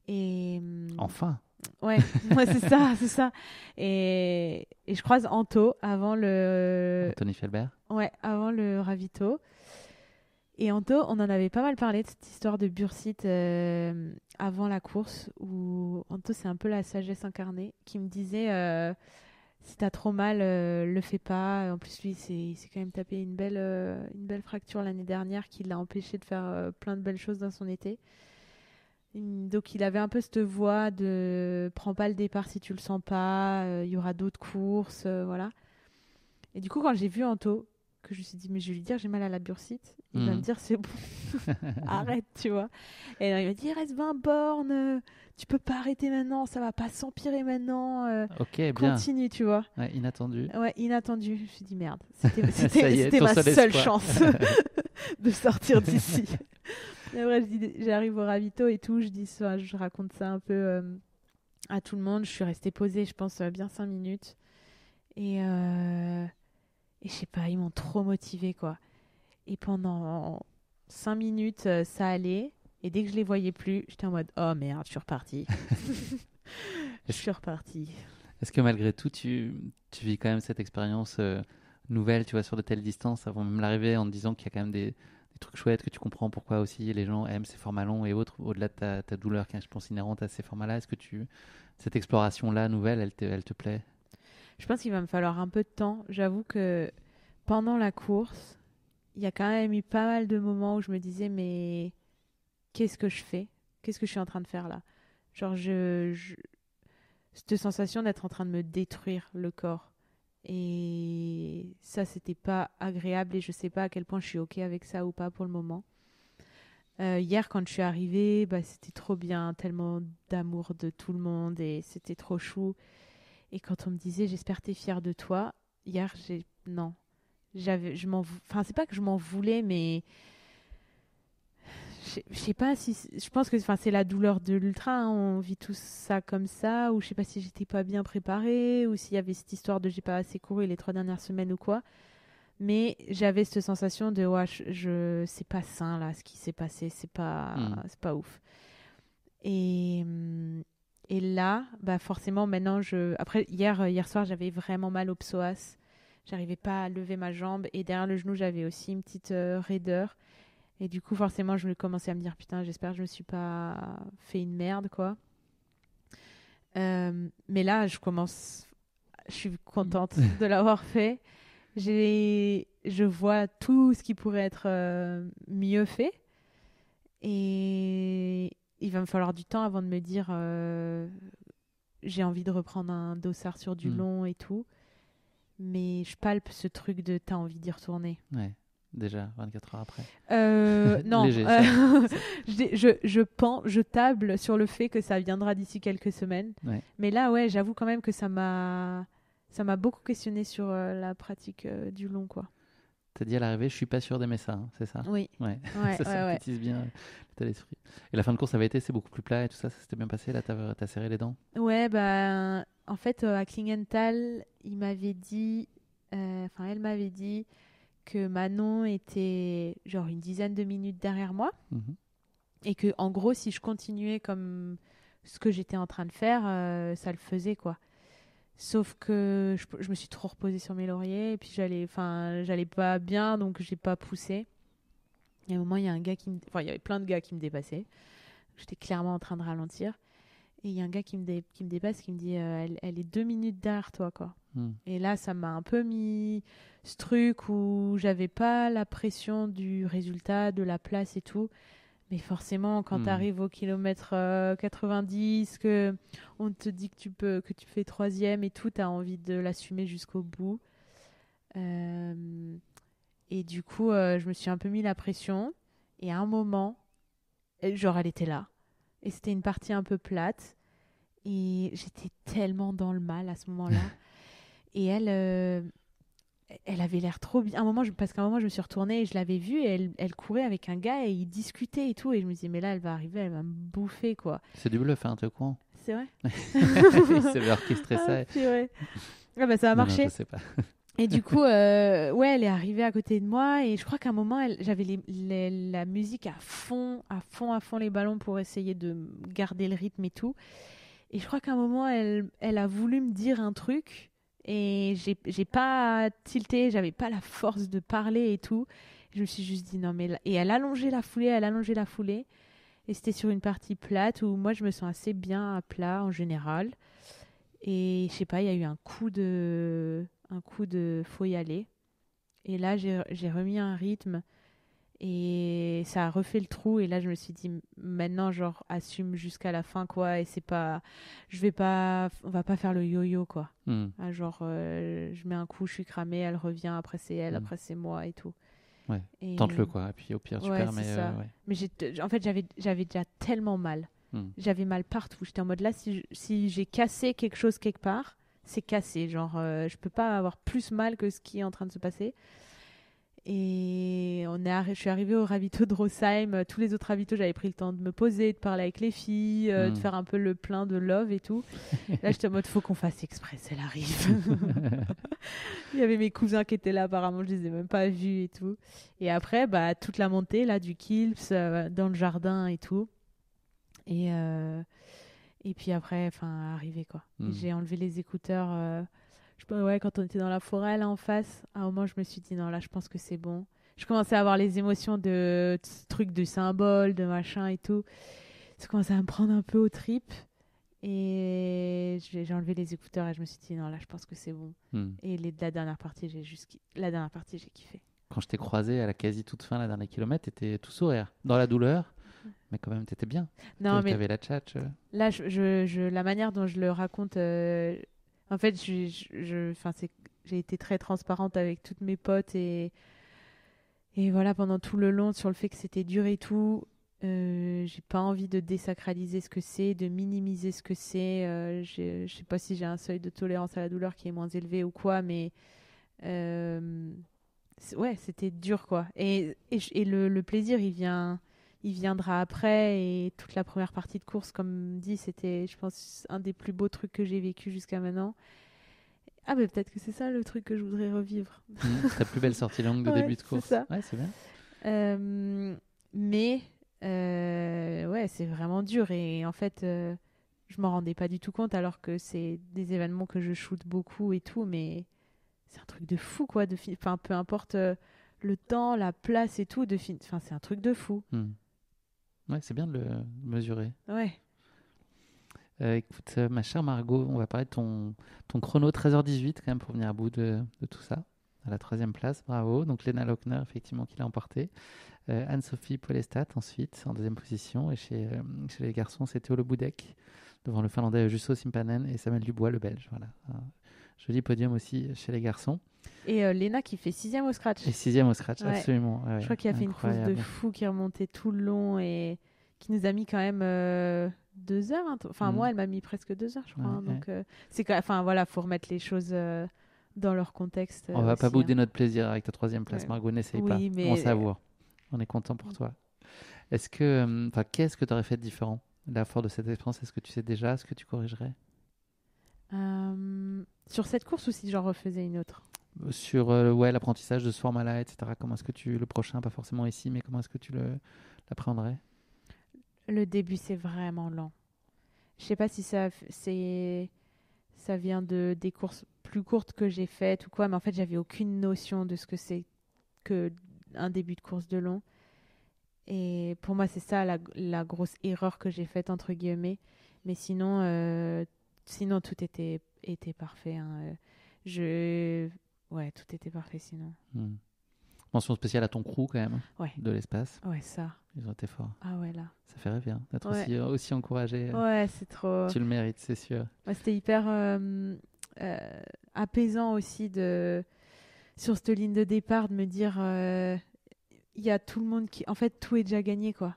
Et enfin. Ouais, ouais, c'est ça. Et je croise Anto Anthony Felbert. ouais, avant le ravito. Et Anto, on en avait pas mal parlé de cette histoire de bursite avant la course, où Anto, c'est un peu la sagesse incarnée, qui me disait si t'as trop mal, le fais pas. En plus, lui, il s'est quand même tapé une belle fracture l'année dernière qui l'a empêché de faire plein de belles choses dans son été. Donc il avait un peu cette voix de prends pas le départ si tu le sens pas, il y aura d'autres courses, voilà. Et du coup, quand j'ai vu Anto, que je me suis dit, mais je vais lui dire, j'ai mal à la bursite. Il va me dire, c'est bon, arrête, tu vois. Et il m'a dit, il reste 20 bornes, tu peux pas arrêter maintenant, ça va pas s'empirer maintenant. Ok, bien. Continue, tu vois. Ouais, inattendu. Ouais, inattendu. Je me suis dit, merde, Ça y est, c'était ton ma seul seule espoir. chance de sortir d'ici. Et après, j'arrive au ravito et tout, je raconte ça un peu à tout le monde. Je suis restée posée, je pense, bien 5 minutes. Et je sais pas, ils m'ont trop motivée, quoi. Et pendant 5 minutes, ça allait. Et dès que je les voyais plus, j'étais en mode, oh merde, je suis repartie. Je suis repartie. Est-ce que malgré tout, tu vis quand même cette expérience nouvelle, tu vois, sur de telles distances, avant même l'arrivée, en te disant qu'il y a quand même des trucs chouettes, que tu comprends pourquoi aussi les gens aiment ces formats longs et autres, au-delà de ta douleur qui est, je pense, inhérente à ces formats-là. Est-ce que cette exploration-là nouvelle, elle te plaît? Je pense qu'il va me falloir un peu de temps. J'avoue que pendant la course, il y a quand même eu pas mal de moments où je me disais, mais qu'est-ce que je fais? Qu'est-ce que je suis en train de faire là? Genre, cette sensation d'être en train de me détruire le corps. Et ça, c'était pas agréable et je sais pas à quel point je suis OK avec ça ou pas pour le moment. Hier, quand je suis arrivée, bah, c'était trop bien, tellement d'amour de tout le monde et c'était trop chou. Et quand on me disait, j'espère que t'es fière de toi, hier, non. Enfin, c'est pas que je m'en voulais, mais je sais pas si je pense que c'est la douleur de l'ultra, hein, on vit tout ça comme ça, ou je sais pas si j'étais pas bien préparée ou s'il y avait cette histoire de j'ai pas assez couru les 3 dernières semaines ou quoi, mais j'avais cette sensation de ouais, c'est pas sain là ce qui s'est passé, c'est pas ouf. Et là bah forcément maintenant après hier soir j'avais vraiment mal au psoas, j'arrivais pas à lever ma jambe et derrière le genou j'avais aussi une petite raideur. Et du coup, forcément, je commençais à me dire, putain, j'espère que je me suis pas fait une merde, quoi. Mais là, je suis contente de l'avoir fait. Je vois tout ce qui pourrait être mieux fait. Et il va me falloir du temps avant de me dire, j'ai envie de reprendre un dossard sur du long et tout. Mais je palpe ce truc de t'as envie d'y retourner. Ouais. Déjà, 24 heures après. Non, Léger, je table sur le fait que ça viendra d'ici quelques semaines. Ouais. Mais là, ouais, j'avoue quand même que ça m'a beaucoup questionné sur la pratique du long, quoi. T'as dit à l'arrivée, je suis pas sûr d'aimer ça, hein, c'est ça? Oui. Ouais. Ouais, Ça synthétise bien l'état d'esprit. Et la fin de course avait été, c'est beaucoup plus plat et tout ça, ça s'était bien passé, là, t'as serré les dents? Ouais, bah, en fait, à Klingenthal, elle m'avait dit que Manon était genre une dizaine de minutes derrière moi. Et que en gros si je continuais comme ce que j'étais en train de faire, ça le faisait, quoi. Sauf que je me suis trop reposée sur mes lauriers et puis j'allais pas bien, donc j'ai pas poussé. Et à un moment il y a un gars il y avait plein de gars qui me dépassaient, j'étais clairement en train de ralentir et il y a un gars qui me dépasse, qui me dit elle est 2 minutes derrière toi, quoi. Et là ça m'a un peu mis ce truc où j'avais pas la pression du résultat, de la place et tout. Mais forcément, quand tu arrives au kilomètre 90, que on te dit que tu fais 3e et tout, tu as envie de l'assumer jusqu'au bout. Et du coup, je me suis un peu mis la pression. Et à un moment, genre, elle était là. Et c'était une partie un peu plate. Et j'étais tellement dans le mal à ce moment-là. Et elle avait l'air trop bien. Parce qu'à un moment, je me suis retournée et je l'avais vue et elle courait avec un gars et ils discutaient et tout. Et je me disais, mais là, elle va arriver, elle va me bouffer, quoi. C'est du bluff, hein, t'es au courant? C'est vrai? C'est orchestré ça. Ah bah, ça a marché. Non, je sais pas. Et du coup, ouais, elle est arrivée à côté de moi et je crois qu'à un moment, j'avais la musique à fond les ballons pour essayer de garder le rythme et tout. Et je crois qu'à un moment, elle a voulu me dire un truc et j'ai pas tilté, j'avais pas la force de parler et tout. Je me suis juste dit non, mais et elle allongeait la foulée, elle allongeait la foulée. Et c'était sur une partie plate où moi je me sens assez bien à plat en général. Et je sais pas, il y a eu un coup de faut y aller. Et là, j'ai remis un rythme et ça a refait le trou. Et là, je me suis dit, maintenant, genre, assume jusqu'à la fin, quoi. Et c'est pas, on va pas faire le yo-yo, quoi. Ah, genre, je mets un coup, je suis cramée, elle revient, après c'est elle, après c'est moi et tout. Ouais. Et Tente-le, quoi. Et puis au pire, tu ouais, perds. c'est Mais ça. ouais. Mais en fait, j'avais déjà tellement mal. J'avais mal partout. J'étais en mode là, si j'ai cassé quelque chose quelque part, c'est cassé. Genre, je peux pas avoir plus mal que ce qui est en train de se passer. Et je suis arrivée au ravito de Rosheim. Tous les autres ravitaux, j'avais pris le temps de me poser, de parler avec les filles, de faire un peu le plein de love et tout. Là, j'étais en mode, faut qu'on fasse express, elle arrive. Il y avait mes cousins qui étaient là, apparemment, je les ai même pas vus et tout. Et après, bah, toute la montée là du Kilps, dans le jardin et tout. Et puis après, enfin, arrivé quoi. Et j'ai enlevé les écouteurs. Ouais, quand on était dans la forêt là en face, à un moment, je me suis dit non, là, je pense que c'est bon. Je commençais à avoir les émotions de ce truc de symbole, de machin et tout. Ça commençait à me prendre un peu aux tripes. Et j'ai enlevé les écouteurs et je me suis dit non, là, je pense que c'est bon. Et la dernière partie, j'ai kiffé. Quand je t'ai croisé à la quasi toute fin, la dernière kilomètre, t'étais tout sourire. Dans la douleur, mais quand même, t'étais bien. Non, mais t'avais la tchatche. là, la manière dont je le raconte, en fait, j'ai été très transparente avec toutes mes potes et voilà, pendant tout le long, sur le fait que c'était dur et tout. J'ai pas envie de désacraliser ce que c'est, de minimiser ce que c'est. Je sais pas si j'ai un seuil de tolérance à la douleur qui est moins élevé ou quoi, mais ouais, c'était dur quoi. Et le plaisir, il viendra après. Et toute la première partie de course, comme dit, c'était, je pense, un des plus beaux trucs que j'ai vécu jusqu'à maintenant. Ah, mais peut-être que c'est ça le truc que je voudrais revivre. Ta plus belle sortie longue de début de course. C'est ça. Ouais, c'est bien. Mais ouais, c'est vraiment dur. Et en fait, je m'en rendais pas du tout compte alors que c'est des événements que je shoote beaucoup et tout. Mais c'est un truc de fou, quoi. Enfin, peu importe le temps, la place et tout. Enfin, c'est un truc de fou. Ouais, c'est bien de le mesurer. Ouais. Écoute, ma chère Margot, on va parler de ton chrono 13h18 quand même pour venir à bout de tout ça. À la 3e place, bravo. Donc Lena Lochner, effectivement, qui l'a emporté. Anne-Sophie Poelestad ensuite, en 2e position. Et chez les garçons, c'est Théo Le Boudec, devant le Finlandais Jusso Simpanen et Samuel Dubois, le Belge. Voilà. Un joli podium aussi chez les garçons. Et Lena qui fait 6e au scratch. Et 6e au scratch, ouais. absolument. Ouais, je crois qu'il a fait une course de fou qui est remontée tout le long et qui nous a mis quand même 2 heures. Enfin, moi, elle m'a mis presque 2 heures, je crois. Ouais, donc, c'est quand même, enfin, voilà, faut remettre les choses dans leur contexte. On va aussi, pas bouder notre plaisir avec ta 3e place, ouais. Margot, n'essaye Oui, pas. mais On savoure. On est content pour toi. Qu'est-ce que tu aurais fait de différent là, fort de cette expérience? Est-ce que tu sais déjà ce que tu corrigerais? Sur cette course ou si j'en refaisais une autre? Sur ouais, l'apprentissage de ce format-là, etc. Comment est-ce que le prochain, pas forcément ici, mais comment est-ce que tu l'appréhenderais? Le début, c'est vraiment lent. Je sais pas si ça vient des courses plus courtes que j'ai faites ou quoi, mais en fait, j'avais aucune notion de ce que c'est que un début de course de long. Et pour moi, c'est ça la grosse erreur que j'ai faite, entre guillemets. Mais sinon, tout était parfait. Hein. Ouais, tout était parfait sinon. Mention spéciale à ton crew quand même, ouais. De l'espace. Ouais, ça. Ils ont été forts. Ah ouais, là. Ça fait rêver hein, d'être ouais. aussi encouragé. Ouais, c'est trop... Tu le mérites, c'est sûr. Ouais, c'était hyper apaisant aussi sur cette ligne de départ de me dire il y a tout le monde qui... En fait, tout est déjà gagné, quoi.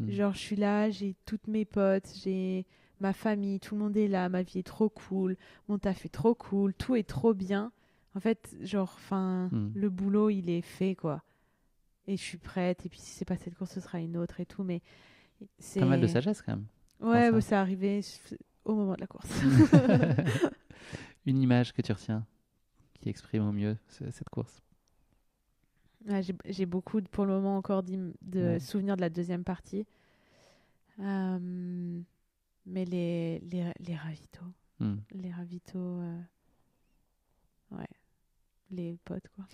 Genre, je suis là, j'ai toutes mes potes, j'ai ma famille, tout le monde est là, ma vie est trop cool, mon taf est trop cool, tout est trop bien. En fait, genre, le boulot, il est fait, quoi. Et je suis prête, et puis si c'est pas cette course, ce sera une autre et tout, mais c'est... Pas mal de sagesse, quand même. Ouais, c'est arrivé au moment de la course. Une image que tu retiens, qui exprime au mieux cette course? Ouais, j'ai beaucoup, pour le moment, encore de souvenirs de la 2e partie. Mais les ravitaux. Hmm. Les ravitaux, ouais, les potes, quoi.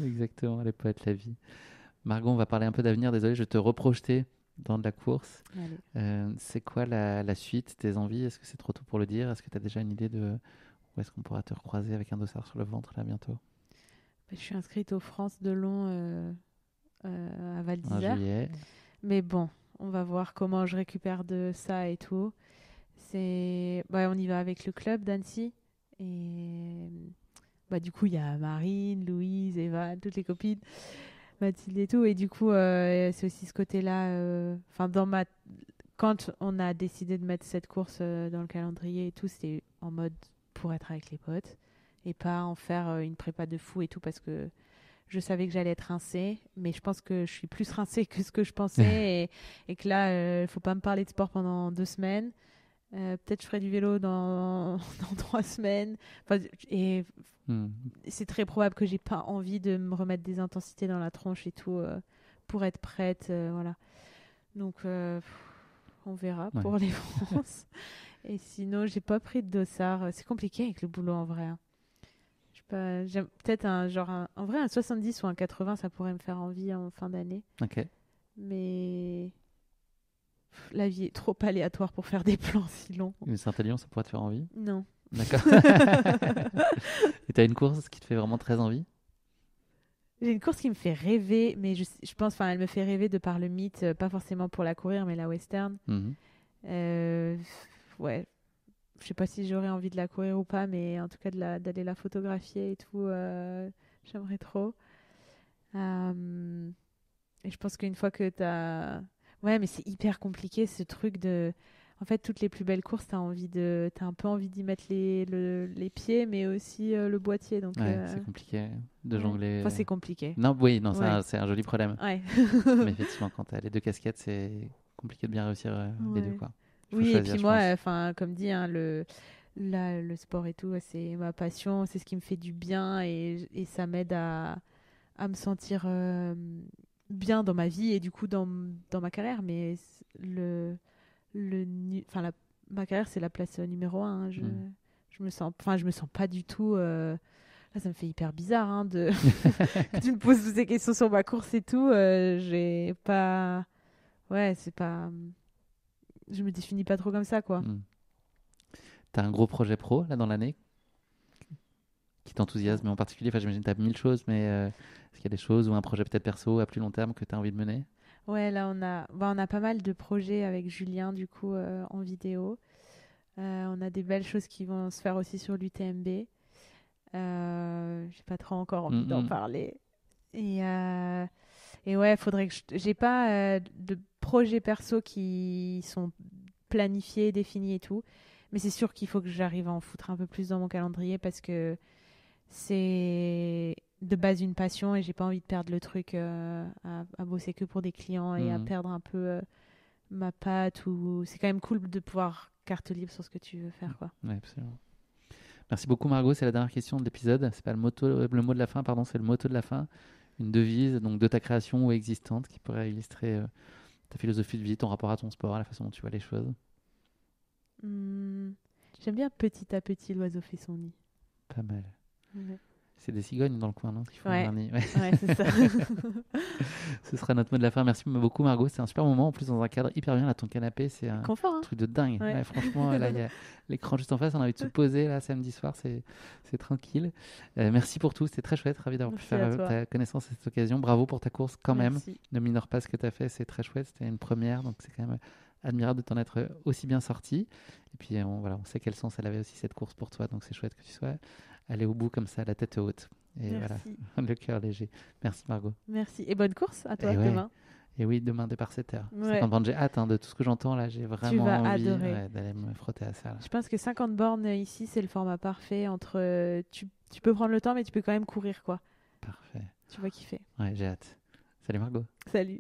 Exactement, les poètes, la vie. Margot, on va parler un peu d'avenir. Désolé, je vais te reprojeter dans de la course. Allez. C'est quoi la suite, tes envies? Est-ce que c'est trop tôt pour le dire? Est-ce que tu as déjà une idée de où est-ce qu'on pourra te recroiser avec un dossard sur le ventre là bientôt? Je suis inscrite aux France de Long à Val En d'Isère. juillet. Mais bon, on va voir comment je récupère de ça et tout. On y va avec le club d'Annecy. Et du coup, il y a Marine, Louise, Eva, toutes les copines, Mathilde et tout. Et du coup, c'est aussi ce côté-là. Quand on a décidé de mettre cette course dans le calendrier et tout, c'était en mode pour être avec les potes et pas en faire une prépa de fou et tout parce que je savais que j'allais être rincée, mais je pense que je suis plus rincée que ce que je pensais et que là, il faut pas me parler de sport pendant 2 semaines. Peut-être je ferai du vélo dans 3 semaines. Et Hmm. c'est très probable que j'ai pas envie de me remettre des intensités dans la tronche et tout pour être prête. Voilà. Donc, on verra Ouais. pour les France. Et sinon, j'ai pas pris de dossard. C'est compliqué avec le boulot en vrai. Hein. Je sais pas, j'aime peut-être en vrai, un 70 ou un 80, ça pourrait me faire envie en fin d'année. Ok. Mais la vie est trop aléatoire pour faire des plans si longs. Une Saint-Élion, ça pourrait te faire envie? Non. D'accord. Et t'as une course qui te fait vraiment très envie? J'ai une course qui me fait rêver, mais je pense, elle me fait rêver de par le mythe, pas forcément pour la courir, mais la western. Mhm. Ouais, je sais pas si j'aurais envie de la courir ou pas, mais en tout cas d'aller la photographier et tout, j'aimerais trop. Et je pense qu'une fois que t'as... Ouais, mais c'est hyper compliqué ce truc de... En fait, toutes les plus belles courses, t'as un peu envie d'y mettre les pieds, mais aussi le boîtier. Donc, Ouais, c'est compliqué de ouais. jongler. Enfin, c'est compliqué. Non, oui, non, Ouais. c'est un joli problème. Ouais. Mais effectivement, quand t'as les deux casquettes, c'est compliqué de bien réussir les deux, Ouais. quoi. Faut Oui, et choisir, puis je moi, pense. comme dit, hein, le sport et tout, c'est ma passion, c'est ce qui me fait du bien et ça m'aide à me sentir bien dans ma vie et du coup dans ma carrière. Mais ma carrière, c'est la place numéro un. Hein. Je me sens pas du tout. Là, ça me fait hyper bizarre hein, que tu me poses toutes ces questions sur ma course et tout. J'ai pas. Ouais, c'est pas. Je me définis pas trop comme ça, quoi. Hmm. T'as un gros projet pro là dans l'année qui t'enthousiasme, mais en particulier, enfin, j'imagine que t'as 1000 choses, mais est-ce qu'il y a des choses ou un projet peut-être perso à plus long terme que t'as envie de mener? Ouais, là, on a pas mal de projets avec Julien, du coup, en vidéo. On a des belles choses qui vont se faire aussi sur l'UTMB. J'ai pas trop encore envie d'en Mhm. parler. Et ouais, faudrait que j'ai pas de projets perso qui sont planifiés, définis et tout. Mais c'est sûr qu'il faut que j'arrive à en foutre un peu plus dans mon calendrier parce que c'est de base une passion et j'ai pas envie de perdre le truc à bosser que pour des clients et à Mhm. perdre un peu ma patte ou c'est quand même cool de pouvoir carte libre sur ce que tu veux faire quoi. Ouais, absolument. Merci beaucoup Margot, c'est la dernière question de l'épisode. C'est pas le mot de la fin, pardon, c'est le motto de la fin. Une devise donc de ta création ou existante qui pourrait illustrer ta philosophie de vie, ton rapport à ton sport, la façon dont tu vois les choses. Hmm, J'aime bien petit à petit l'oiseau fait son nid. Pas mal. Ouais, C'est des cigognes dans le coin, non, qui font ouais, leur nid. Ouais. ouais, c'est ça. Ce sera notre mot de la fin. Merci beaucoup Margot, c'était un super moment. En plus dans un cadre hyper bien, là ton canapé, c'est un Confort, hein. truc de dingue. Ouais. Ouais, franchement, là il y a l'écran juste en face, on a envie de se poser là samedi soir, c'est tranquille. Merci pour tout, c'était très chouette, ravi d'avoir pu Merci à faire toi. ta connaissance à cette occasion. Bravo pour ta course quand même. Merci. Ne minore pas ce que tu as fait, c'est très chouette, c'était une première, donc c'est quand même admirable de t'en être aussi bien sorti. Et puis on sait quel sens elle avait aussi cette course pour toi, donc c'est chouette que tu sois allé au bout comme ça, la tête haute. Et Merci. voilà, le cœur léger. Merci Margot. Merci. Et bonne course à toi Et ouais. demain. Et oui, demain départ 7h. Ouais. 50 bornes, j'ai hâte de tout ce que j'entends là, j'ai vraiment vas envie adorer. d'aller me frotter à ça. Là. Je pense que 50 bornes ici, c'est le format parfait entre tu peux prendre le temps mais tu peux quand même courir quoi. Parfait. Tu vas kiffer. Ouais, j'ai hâte. Salut Margot. Salut.